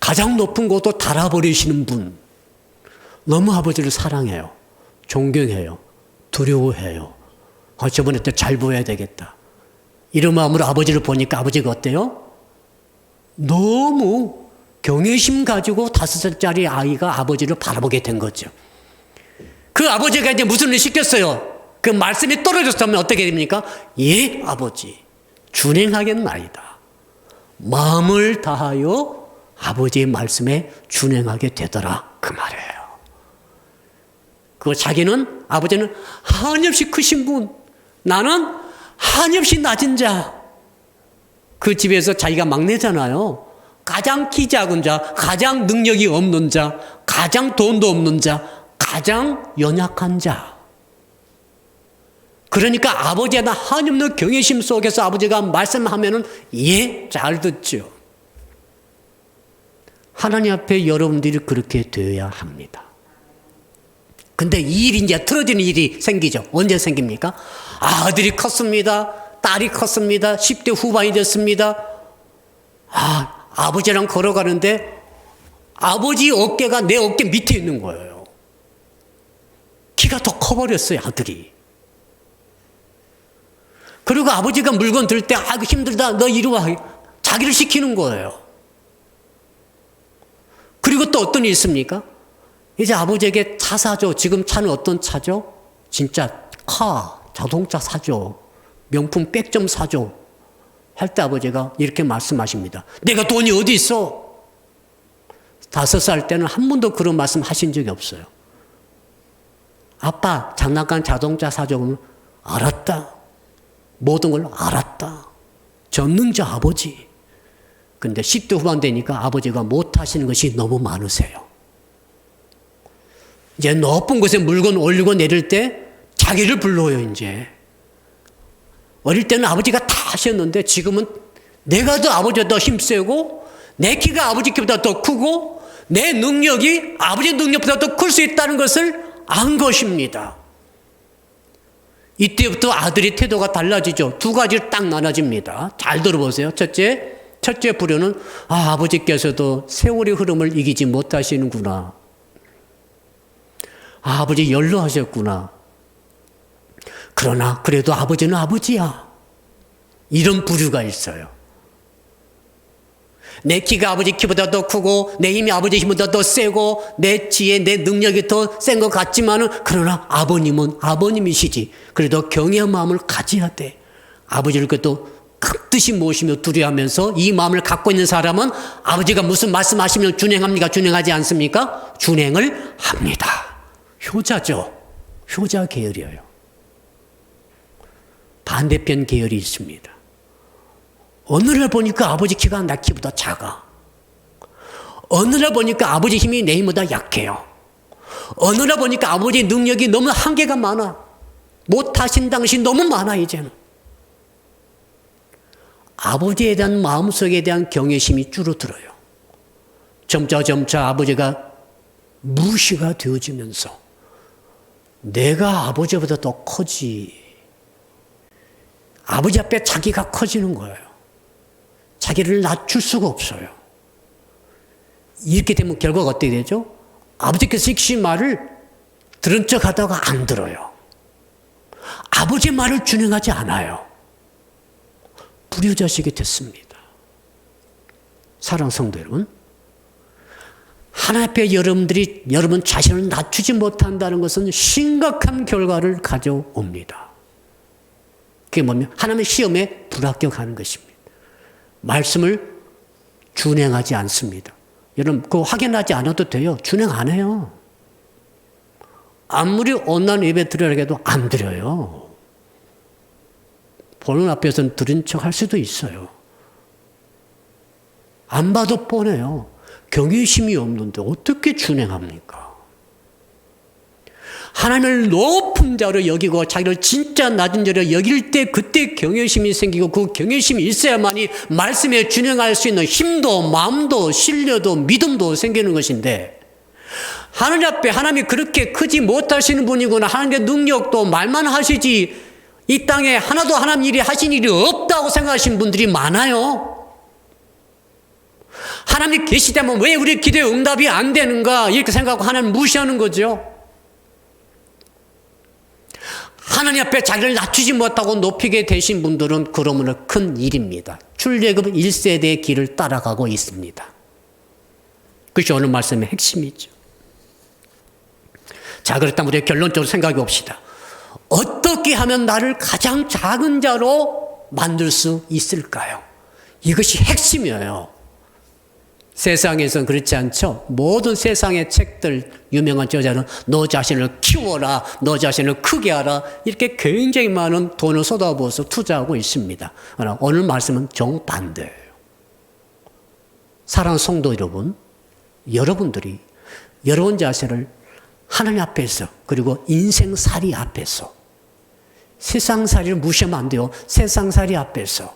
가장 높은 곳도 달아버리시는 분. 너무 아버지를 사랑해요. 존경해요. 두려워해요. 저번에 또 잘 보여야 되겠다. 이런 마음으로 아버지를 보니까 아버지가 어때요? 너무 경외심 가지고 5살짜리 아이가 아버지를 바라보게 된 거죠. 그 아버지가 이제 무슨 일 시켰어요? 그 말씀이 떨어졌다면 어떻게 됩니까? 예, 아버지. 준행하겠나이다. 마음을 다하여 아버지의 말씀에 준행하게 되더라. 그 말이에요. 자기는, 아버지는 한없이 크신 분, 나는 한없이 낮은 자. 그 집에서 자기가 막내잖아요. 가장 키 작은 자, 가장 능력이 없는 자, 가장 돈도 없는 자, 가장 연약한 자. 그러니까 아버지에 대한 한없는 경외심 속에서 아버지가 말씀하면은 예, 잘 듣죠. 하나님 앞에 여러분들이 그렇게 되어야 합니다. 근데 이 일이 이제 틀어지는 일이 생기죠. 언제 생깁니까? 아들이 컸습니다. 딸이 컸습니다. 10대 후반이 됐습니다. 아버지랑 걸어가는데 아버지 어깨가 내 어깨 밑에 있는 거예요. 키가 더 커버렸어요, 아들이. 그리고 아버지가 물건 들 때 힘들다, 너 이리 와. 자기를 시키는 거예요. 그리고 또 어떤 일이 있습니까? 이제 아버지에게 차 사줘. 지금 차는 어떤 차죠? 진짜 자동차 사줘. 명품 백 좀 사줘. 할 때 아버지가 이렇게 말씀하십니다. 내가 돈이 어디 있어? 5살 때는 한 번도 그런 말씀 하신 적이 없어요. 아빠, 장난감 자동차 사줘. 그러면 알았다. 모든 걸 알았다. 전능자 아버지. 근데 10대 후반 되니까 아버지가 못 하시는 것이 너무 많으세요. 이제 높은 곳에 물건 올리고 내릴 때 자기를 불러요, 이제. 어릴 때는 아버지가 다 하셨는데 지금은 내가 더 아버지보다 더 힘세고 내 키가 아버지 키보다 더 크고 내 능력이 아버지 능력보다 더 클 수 있다는 것을 안 것입니다. 이때부터 아들의 태도가 달라지죠. 두 가지를 딱 나눠집니다. 잘 들어보세요. 첫째 부류는 아버지께서도 세월의 흐름을 이기지 못하시는구나. 아버지 연로하셨구나. 그러나 그래도 아버지는 아버지야. 이런 부류가 있어요. 내 키가 아버지 키보다 더 크고 내 힘이 아버지 힘보다 더 세고 내 지혜, 내 능력이 더 센 것 같지만은 그러나 아버님은 아버님이시지. 그래도 경외한 마음을 가져야 돼. 아버지를 그래도 깍듯이 모시며 두려워하면서 이 마음을 갖고 있는 사람은 아버지가 무슨 말씀하시면 준행합니까? 준행하지 않습니까? 준행을 합니다. 효자죠. 효자 계열이에요. 반대편 계열이 있습니다. 어느 날 보니까 아버지 키가 나 키보다 작아. 어느 날 보니까 아버지 힘이 내 힘보다 약해요. 어느 날 보니까 아버지 능력이 너무 한계가 많아. 못하신 당신 너무 많아 이제는. 아버지에 대한 마음속에 대한 경외심이 줄어들어요. 점차 아버지가 무시가 되어지면서 내가 아버지보다 더 커지. 아버지 앞에 자기가 커지는 거예요. 자기를 낮출 수가 없어요. 이렇게 되면 결과가 어떻게 되죠? 아버지께서 시키신 말을 들은 척 하다가 안 들어요. 아버지 말을 준행하지 않아요. 불효자식이 됐습니다. 사랑하는 성도 여러분, 하나님 앞에 여러분 자신을 낮추지 못한다는 것은 심각한 결과를 가져옵니다. 그게 뭐냐면 하나님의 시험에 불합격하는 것입니다. 말씀을 준행하지 않습니다. 여러분 그거 확인하지 않아도 돼요. 준행 안 해요. 아무리 온난 예배 드리라고 해도 안 드려요. 보는 앞에서는 들은 척 할 수도 있어요. 안 봐도 뻔해요. 경외심이 없는데 어떻게 준행합니까? 하나님을 높은 자로 여기고 자기를 진짜 낮은 자로 여길 때 그때 경외심이 생기고 그 경외심이 있어야만이 말씀에 준행할 수 있는 힘도 마음도 신뢰도 믿음도 생기는 것인데 하나님 앞에 하나님이 그렇게 크지 못하시는 분이구나. 하나님의 능력도 말만 하시지 이 땅에 하나도 하나님 일이 하신 일이 없다고 생각하시는 분들이 많아요. 하나님 계시다면 왜 우리 기도에 응답이 안 되는가 이렇게 생각하고 하나님 무시하는 거죠. 하나님 앞에 자기를 낮추지 못하고 높이게 되신 분들은 그러므로 큰 일입니다. 출애굽 1세대의 길을 따라가고 있습니다. 그것이 오늘 말씀의 핵심이죠. 자, 그렇다면 우리 결론적으로 생각해 봅시다. 어떻게 하면 나를 가장 작은 자로 만들 수 있을까요? 이것이 핵심이에요. 세상에서는 그렇지 않죠. 모든 세상의 책들, 유명한 저자는 너 자신을 키워라, 너 자신을 크게 하라 이렇게 굉장히 많은 돈을 쏟아부어서 투자하고 있습니다. 그러나 오늘 말씀은 정반대예요. 사랑하는 성도 여러분, 여러분들이 여러분 자신을 하나님 앞에서 그리고 인생살이 앞에서 세상살이를 무시하면 안 돼요. 세상살이 앞에서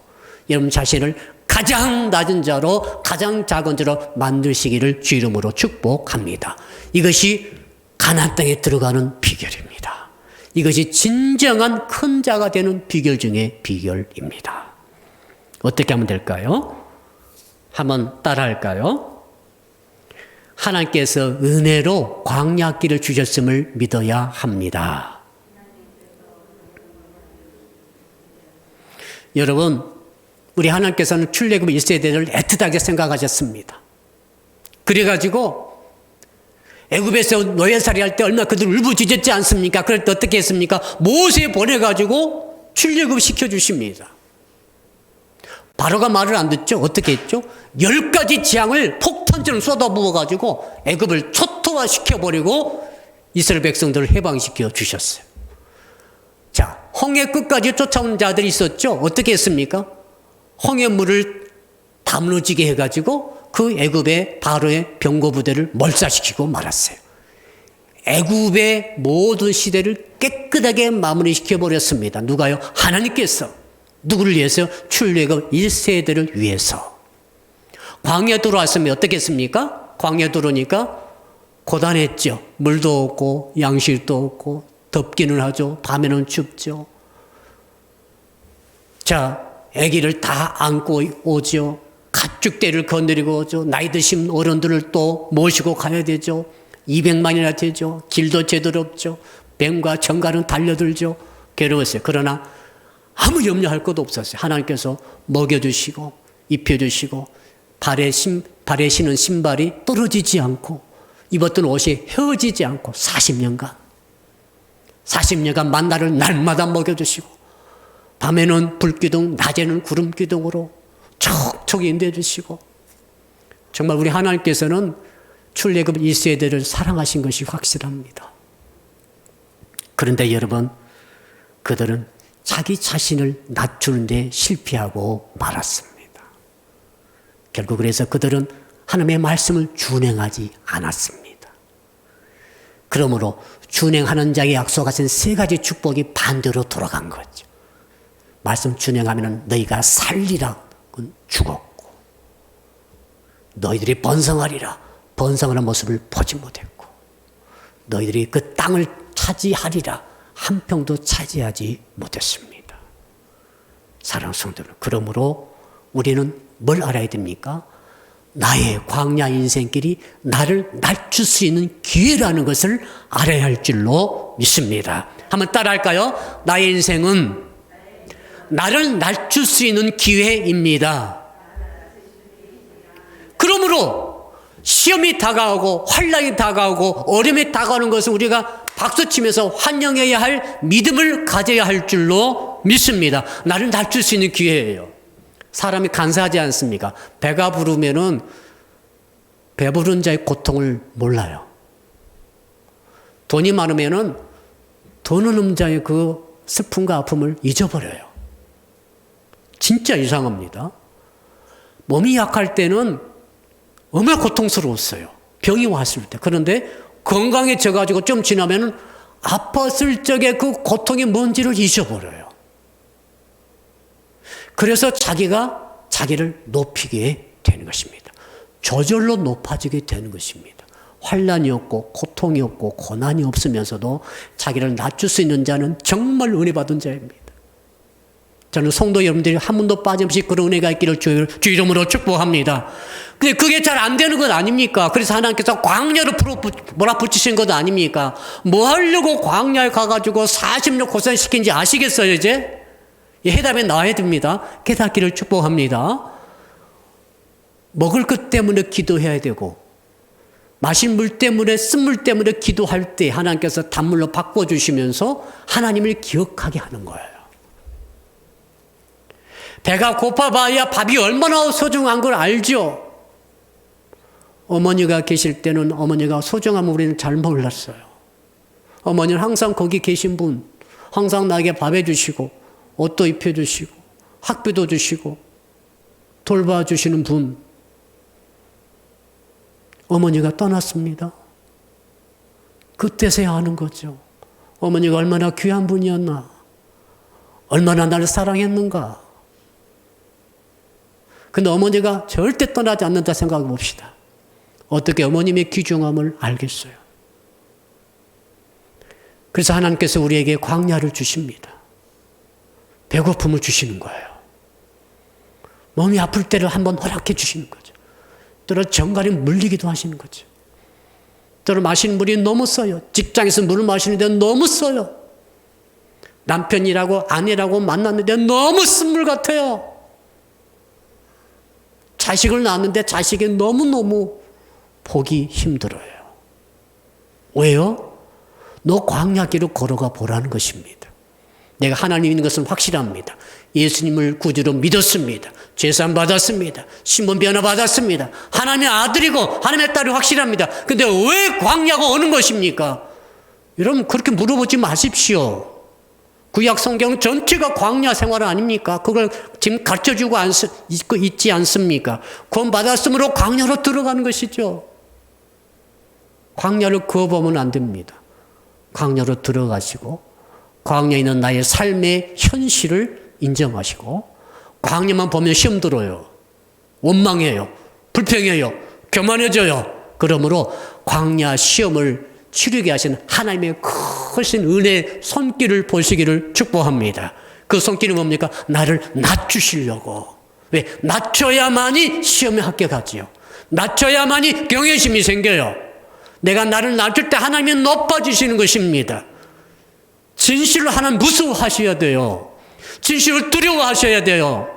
여러분 자신을 가장 낮은 자로 가장 작은 자로 만드시기를 주 이름으로 축복합니다. 이것이 가나안 땅에 들어가는 비결입니다. 이것이 진정한 큰 자가 되는 비결 중에 비결입니다. 어떻게 하면 될까요? 한번 따라할까요? 하나님께서 은혜로 광야길을 주셨음을 믿어야 합니다. 여러분, 우리 하나님께서는 출애굽 1세대를 애틋하게 생각하셨습니다. 그래가지고 애굽에서 노예살이 할 때 얼마나 그들 울부짖었지 않습니까? 그럴 때 어떻게 했습니까? 모세 보내가지고 출애굽 시켜주십니다. 바로가 말을 안 듣죠? 어떻게 했죠? 10가지 재앙을 폭탄처럼 쏟아부어가지고 애굽을 초토화시켜버리고 이스라엘 백성들을 해방시켜 주셨어요. 자, 홍해 끝까지 쫓아온 자들이 있었죠? 어떻게 했습니까? 홍해물을 다 무너지게 해가지고 그 애굽의 바로의 병거 부대를 몰살시키고 말았어요. 애굽의 모든 시대를 깨끗하게 마무리시켜버렸습니다. 누가요? 하나님께서. 누구를 위해서? 출애굽 1세대를 위해서. 광야 들어왔으면 어떻게 했습니까? 광야 들어오니까 고단했죠. 물도 없고 양식도 없고 덥기는 하죠. 밤에는 춥죠. 자, 아기를 다 안고 오죠. 가축대를 거느리고 오죠. 나이 드신 어른들을 또 모시고 가야 되죠. 200만이나 되죠. 길도 제대로 없죠. 뱀과 정갈은 달려들죠. 괴로웠어요. 그러나 아무 염려할 것도 없었어요. 하나님께서 먹여주시고 입혀주시고 발에 신은 신발이 떨어지지 않고 입었던 옷이 헤어지지 않고 40년간 만나를 날마다 먹여주시고 밤에는 불기둥, 낮에는 구름기둥으로 촉촉히 인도해주시고 정말 우리 하나님께서는 출애굽 1세대를 사랑하신 것이 확실합니다. 그런데 여러분, 그들은 자기 자신을 낮추는 데 실패하고 말았습니다. 결국 그래서 그들은 하나님의 말씀을 준행하지 않았습니다. 그러므로 준행하는 자에게 약속하신 세 가지 축복이 반대로 돌아간 거죠. 말씀 준행하면 너희가 살리라, 그건 죽었고, 너희들이 번성하리라, 번성하는 모습을 보지 못했고, 너희들이 그 땅을 차지하리라, 한 평도 차지하지 못했습니다. 사랑하는 성도들, 그러므로 우리는 뭘 알아야 됩니까? 나의 광야 인생길이 나를 낮출 수 있는 기회라는 것을 알아야 할 줄로 믿습니다. 한번 따라할까요? 나의 인생은 나를 낮출 수 있는 기회입니다. 그러므로 시험이 다가오고 환난이 다가오고 어려움이 다가오는 것을 우리가 박수치면서 환영해야 할 믿음을 가져야 할 줄로 믿습니다. 나를 낮출 수 있는 기회예요. 사람이 간사하지 않습니까? 배가 부르면은 배부른 자의 고통을 몰라요. 돈이 많으면은 돈 없는 자의 그 슬픔과 아픔을 잊어버려요. 진짜 이상합니다. 몸이 약할 때는 얼마나 고통스러웠어요. 병이 왔을 때. 그런데 건강해져가지고 좀 지나면은 아팠을 적에 그 고통이 뭔지를 잊어버려요. 그래서 자기가 자기를 높이게 되는 것입니다. 저절로 높아지게 되는 것입니다. 환난이 없고 고통이 없고 고난이 없으면서도 자기를 낮출 수 있는 자는 정말 은혜 받은 자입니다. 저는 성도 여러분들이 한 번도 빠짐없이 그런 은혜가 있기를 주 이름으로 축복합니다. 근데 그게 잘 안 되는 것 아닙니까? 그래서 하나님께서 광야로 몰아붙이신 것 아닙니까? 뭐 하려고 광야에 가가지고 40년 고생시킨지 아시겠어요, 이제? 해답이 나와야 됩니다. 깨닫기를 축복합니다. 먹을 것 때문에 기도해야 되고, 마실 물 때문에, 쓴물 때문에 기도할 때 하나님께서 단물로 바꿔주시면서 하나님을 기억하게 하는 거예요. 배가 고파봐야 밥이 얼마나 소중한 걸 알죠. 어머니가 계실 때는 어머니가 소중함을 우리는 잘 몰랐어요. 어머니는 항상 거기 계신 분, 항상 나에게 밥 해주시고 옷도 입혀주시고 학비도 주시고 돌봐주시는 분. 어머니가 떠났습니다. 그때서야 아는 거죠. 어머니가 얼마나 귀한 분이었나, 얼마나 나를 사랑했는가. 근데 어머니가 절대 떠나지 않는다 생각해 봅시다. 어떻게 어머님의 귀중함을 알겠어요? 그래서 하나님께서 우리에게 광야를 주십니다. 배고픔을 주시는 거예요. 몸이 아플 때를 한번 허락해 주시는 거죠. 때로 정갈이 물리기도 하시는 거죠. 때로 마시는 물이 너무 써요. 직장에서 물을 마시는데 너무 써요. 남편이라고 아내라고 만났는데 너무 쓴 물 같아요. 자식을 낳았는데 자식이 너무너무 보기 힘들어요. 왜요? 너 광야길을 걸어가 보라는 것입니다. 내가 하나님 있는 것은 확실합니다. 예수님을 구주로 믿었습니다. 죄사함 받았습니다. 신분 변화 받았습니다. 하나님의 아들이고 하나님의 딸이 확실합니다. 근데 왜 광야가 오는 것입니까? 여러분 그렇게 물어보지 마십시오. 구약 성경 전체가 광야 생활 아닙니까? 그걸 지금 가르쳐주고 있지 않습니까? 구원 받았으므로 광야로 들어가는 것이죠. 광야를 그어보면 안 됩니다. 광야로 들어가시고 광야에 있는 나의 삶의 현실을 인정하시고, 광야만 보면 시험 들어요. 원망해요. 불평해요. 교만해져요. 그러므로 광야 시험을 치르게 하신 하나님의 크신 은혜의 손길을 보시기를 축복합니다. 그 손길은 뭡니까? 나를 낮추시려고. 왜? 낮춰야만이 시험에 합격하지요. 낮춰야만이 경외심이 생겨요. 내가 나를 낮출 때 하나님이 높아지시는 것입니다. 진실로 하나님 무서워하셔야 돼요. 진실을 두려워하셔야 돼요.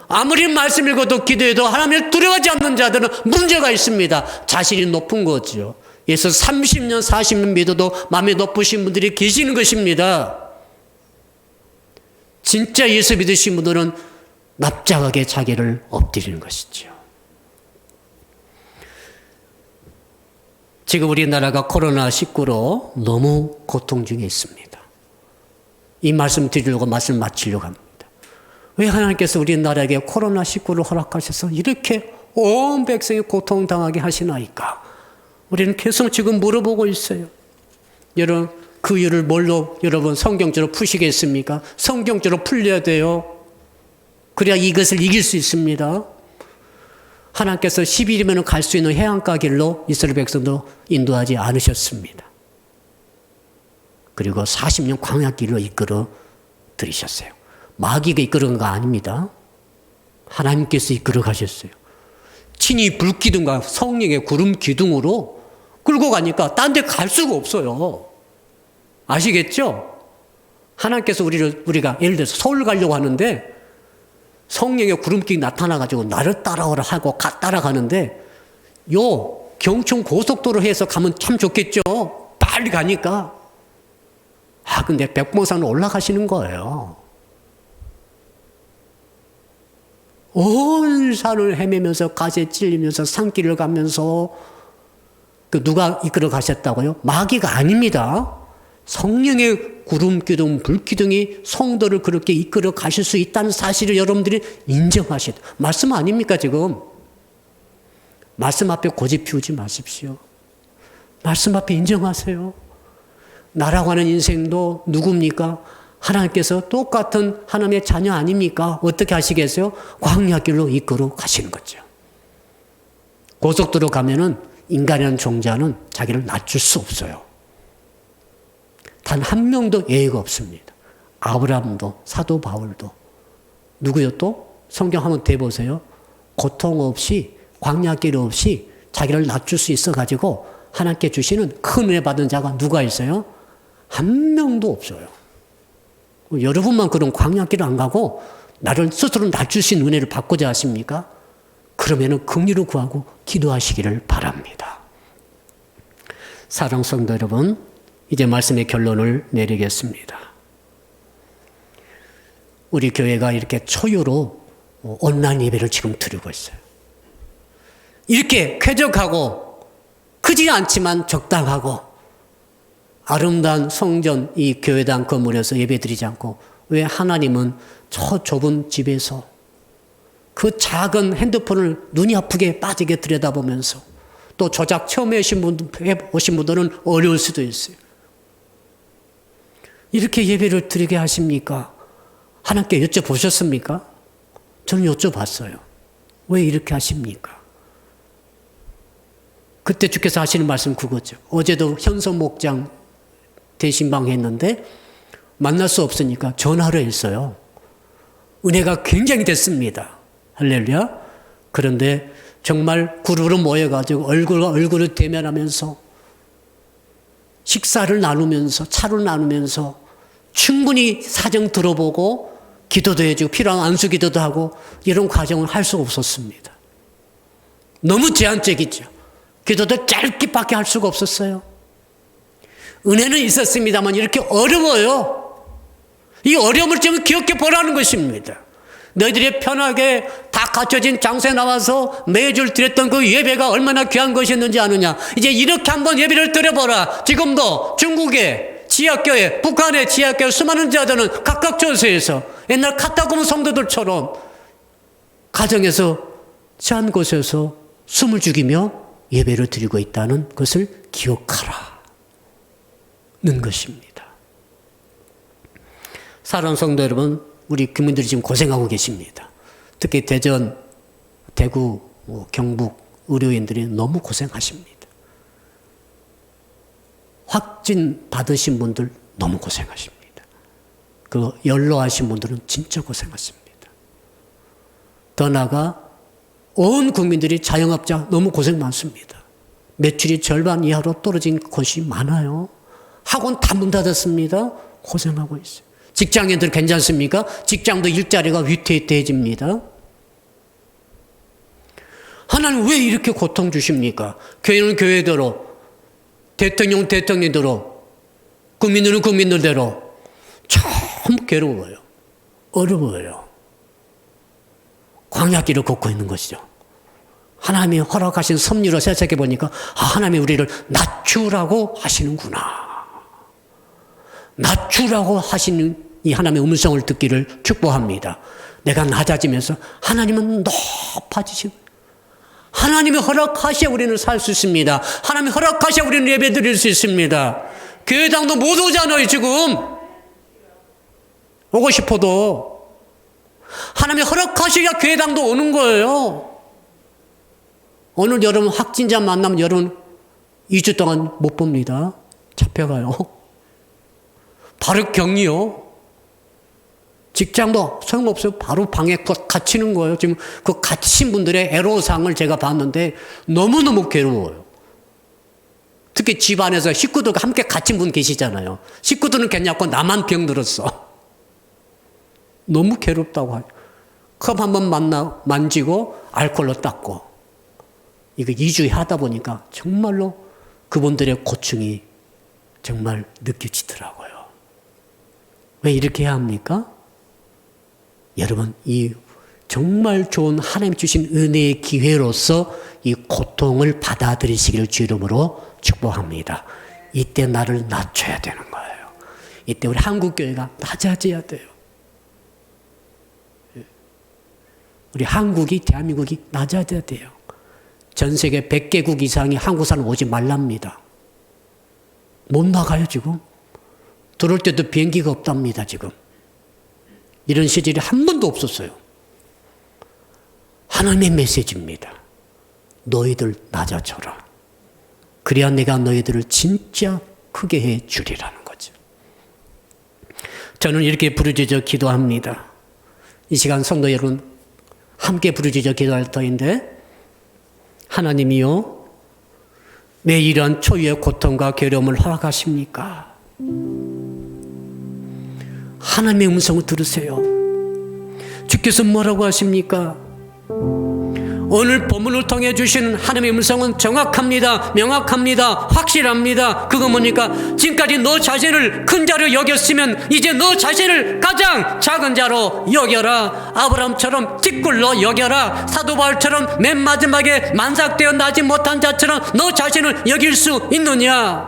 아무리 말씀 읽어도 기도해도 하나님을 두려워하지 않는 자들은 문제가 있습니다. 자신이 높은 거죠. 예수 30년 40년 믿어도 마음이 높으신 분들이 계시는 것입니다. 진짜 예수 믿으신 분들은 납작하게 자기를 엎드리는 것이죠. 지금 우리나라가 코로나19로 너무 고통 중에 있습니다. 이 말씀 드리려고 말씀 마치려고 합니다. 왜 하나님께서 우리나라에게 코로나19를 허락하셔서 이렇게 온 백성이 고통당하게 하시나이까? 우리는 계속 지금 물어보고 있어요. 여러분, 그 이유를 뭘로 여러분 성경적으로 푸시겠습니까? 성경적으로 풀려야 돼요. 그래야 이것을 이길 수 있습니다. 하나님께서 10일이면 갈 수 있는 해안가 길로 이스라엘 백성도 인도하지 않으셨습니다. 그리고 40년 광야길로 이끌어 들이셨어요. 마귀가 이끌어간 거 아닙니다. 하나님께서 이끌어 가셨어요. 친히 불기둥과 성령의 구름 기둥으로 끌고 가니까 딴 데 갈 수가 없어요. 아시겠죠? 하나님께서 우리가 예를 들어서 서울 가려고 하는데 성령의 구름길이 나타나가지고 나를 따라오라 하고 따라가는데 요 경춘 고속도로 해서 가면 참 좋겠죠? 빨리 가니까. 근데 백봉산으로 올라가시는 거예요. 온 산을 헤매면서 가시에 찔리면서 산길을 가면서 누가 이끌어 가셨다고요? 마귀가 아닙니다. 성령의 구름기둥, 불기둥이 성도를 그렇게 이끌어 가실 수 있다는 사실을 여러분들이 인정하셔야 돼요. 말씀 아닙니까 지금? 말씀 앞에 고집 피우지 마십시오. 말씀 앞에 인정하세요. 나라고 하는 인생도 누굽니까? 하나님께서 똑같은 하나님의 자녀 아닙니까? 어떻게 하시겠어요? 광야길로 이끌어 가시는 거죠. 고속도로 가면은 인간이라는 종자는 자기를 낮출 수 없어요. 단 한 명도 예의가 없습니다. 아브라함도 사도 바울도 누구요 또? 성경 한번 대보세요. 고통 없이 광야길 없이 자기를 낮출 수 있어가지고 하나님께 주시는 큰 은혜 받은 자가 누가 있어요? 한 명도 없어요. 여러분만 그런 광야길을 안 가고 나를 스스로 낮출 수 있는 은혜를 받고자 하십니까? 그러면은 긍휼을 구하고 기도하시기를 바랍니다. 사랑하는 성도 여러분, 이제 말씀의 결론을 내리겠습니다. 우리 교회가 이렇게 초유로 온라인 예배를 지금 드리고 있어요. 이렇게 쾌적하고 크지 않지만 적당하고 아름다운 성전 이 교회당 건물에서 예배드리지 않고 왜 하나님은 저 좁은 집에서 그 작은 핸드폰을 눈이 아프게 빠지게 들여다보면서 또 조작 처음 오신 분들은 어려울 수도 있어요. 이렇게 예배를 드리게 하십니까? 하나님께 여쭤보셨습니까? 저는 여쭤봤어요. 왜 이렇게 하십니까? 그때 주께서 하시는 말씀 그거죠. 어제도 현선 목장 대신방 했는데 만날 수 없으니까 전화를 했어요. 은혜가 굉장히 됐습니다. 할렐루야. 그런데 정말 그룹으로 모여가지고 얼굴과 얼굴을 대면하면서 식사를 나누면서 차를 나누면서 충분히 사정 들어보고 기도도 해주고 필요한 안수 기도도 하고 이런 과정을 할 수가 없었습니다. 너무 제한적이죠. 기도도 짧게밖에 할 수가 없었어요. 은혜는 있었습니다만 이렇게 어려워요. 이 어려움을 좀 기억해 보라는 것입니다. 너희들이 편하게 다 갖춰진 장소에 나와서 매주 드렸던 그 예배가 얼마나 귀한 것이었는지 아느냐. 이제 이렇게 한번 예배를 드려보라. 지금도 중국에 지하교회, 북한의 지하교회 수많은 자들은 각각 처소에서 옛날 카타콤 성도들처럼 가정에서 취한 곳에서 숨을 죽이며 예배를 드리고 있다는 것을 기억하라는 것입니다. 사랑하는 성도 여러분, 우리 국민들이 지금 고생하고 계십니다. 특히 대전, 대구, 경북 의료인들이 너무 고생하십니다. 확진 받으신 분들 너무 고생하십니다. 그 연로하신 분들은 진짜 고생하십니다. 더 나아가 온 국민들이 자영업자 너무 고생 많습니다. 매출이 절반 이하로 떨어진 곳이 많아요. 학원 다 문 닫았습니다. 고생하고 있어요. 직장인들 괜찮습니까? 직장도 일자리가 위태위태해집니다. 하나님 왜 이렇게 고통 주십니까? 교회는 교회대로, 대통령대로, 국민들은 국민들대로 참 괴로워요. 어려워요. 광야길을 걷고 있는 것이죠. 하나님이 허락하신 섭리로 생각해 보니까 하나님이 우리를 낮추라고 하시는구나. 낮추라고 하시는 이 하나님의 음성을 듣기를 축복합니다. 내가 낮아지면서 하나님은 높아지시고 하나님이 허락하셔야 우리는 살 수 있습니다. 하나님이 허락하셔야 우리는 예배 드릴 수 있습니다. 교회당도 못 오잖아요 지금. 오고 싶어도 하나님이 허락하셔야 교회당도 오는 거예요. 오늘 여러분 확진자 만나면 여러분 2주 동안 못 봅니다. 잡혀가요. 바로 격리요. 직장도 소용없어요. 바로 방에 갇히는 거예요. 지금 그 갇힌 분들의 애로사항을 제가 봤는데 너무너무 괴로워요. 특히 집안에서 식구들과 함께 갇힌 분 계시잖아요. 식구들은 괜찮고 나만 병들었어. 너무 괴롭다고 하죠. 컵 한번 만지고 알코올로 닦고 이거 2주 하다 보니까 정말로 그분들의 고충이 정말 느껴지더라고요. 왜 이렇게 해야 합니까? 여러분, 이 정말 좋은 하나님 주신 은혜의 기회로서 이 고통을 받아들이시기를 주 이름으로 축복합니다. 이때 나를 낮춰야 되는 거예요. 이때 우리 한국교회가 낮아져야 돼요. 우리 한국이, 대한민국이 낮아져야 돼요. 전 세계 100개국 이상이 한국 사람 오지 말랍니다. 못 나가요, 지금. 들어올 때도 비행기가 없답니다, 지금. 이런 시절이 한 번도 없었어요. 하나님의 메시지입니다. 너희들 낮아져라. 그래야 내가 너희들을 진짜 크게 해 주리라는 거죠. 저는 이렇게 부르짖어 기도합니다. 이 시간 성도 여러분 함께 부르짖어 기도할 터인데, 하나님이요, 왜 이런 초유의 고통과 괴로움을 허락하십니까? 하나님의 음성을 들으세요. 주께서 뭐라고 하십니까? 오늘 본문을 통해 주시는 하나님의 음성은 정확합니다. 명확합니다. 확실합니다. 그거 뭡니까? 지금까지 너 자신을 큰 자로 여겼으면 이제 너 자신을 가장 작은 자로 여겨라. 아브라함처럼 뒷굴로 여겨라. 사도 바울처럼 맨 마지막에 만삭되어 나지 못한 자처럼 너 자신을 여길 수 있느냐?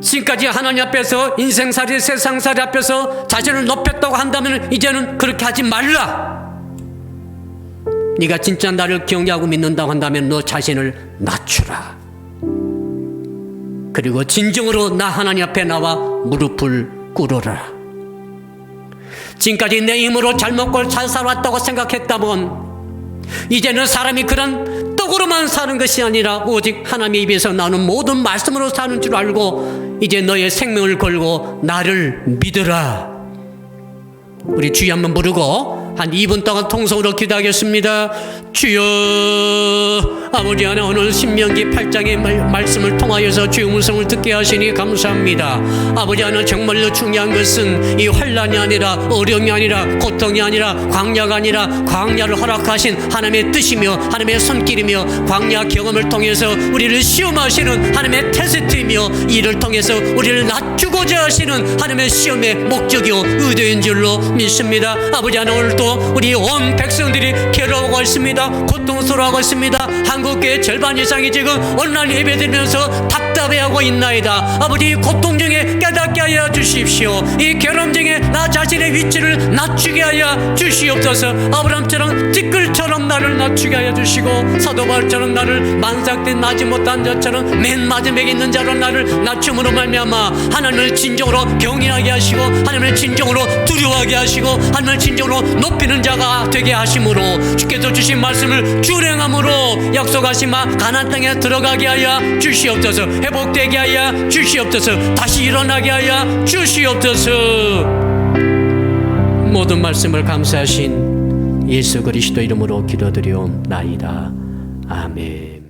지금까지 하나님 앞에서 인생살이 세상살이 앞에서 자신을 높였다고 한다면 이제는 그렇게 하지 말라. 네가 진짜 나를 경외하고 믿는다고 한다면 너 자신을 낮추라. 그리고 진정으로 나 하나님 앞에 나와 무릎을 꿇어라. 지금까지 내 힘으로 잘 먹고 잘 살았다고 생각했다면 이제는 사람이 그런 떡으로만 사는 것이 아니라 오직 하나님의 입에서 나오는 모든 말씀으로 사는 줄 알고 이제 너의 생명을 걸고 나를 믿으라. 우리 주여 한번 부르고 한 2분 동안 통성으로 기도하겠습니다. 주여, 아버지 하나, 오늘 신명기 8장의 말씀을 통하여서 주의 음성을 듣게 하시니 감사합니다. 아버지 하나, 정말로 중요한 것은 이 환난이 아니라 어려움이 아니라 고통이 아니라 광야가 아니라 광야를 허락하신 하나님의 뜻이며 하나님의 손길이며 광야 경험을 통해서 우리를 시험하시는 하나님의 테스트이며 이를 통해서 우리를 낮추고자 하시는 하나님의 시험의 목적이요 의도인 줄로 믿습니다. 아버지 하나, 오늘도 우리 온 백성들이 괴로워하고 있습니다. 고통스러워하고 있습니다. 한국교회 절반 이상이 지금 온라인 예배드리면서 답답해하고 있나이다. 아버지, 고통 중에 깨닫게 하여 주십시오. 이 괴로움 중에 나 자신의 위치를 낮추게 하여 주시옵소서. 아브라함처럼 찌끌처럼 나를 낮추게 하여 주시고 사도 바울처럼 나를 만삭된 나지 못한 자처럼 맨 마지막에 있는 자로 나를 낮춤으로 말미암아 하나님을 진정으로 경외하게 하시고 하나님을 진정으로 두려워하게 하시고 하나님을 진정으로 높이는 자가 되게 하심으로 주께서 주신 말씀을 준행함으로 약속하신 가나안 땅에 들어가게 하여 주시옵소서. 회복되게 하여 주시옵소서. 다시 일어나게 하여 주시옵소서. 모든 말씀을 감사하신 예수 그리스도 이름으로 기도드리옵나이다. 아멘.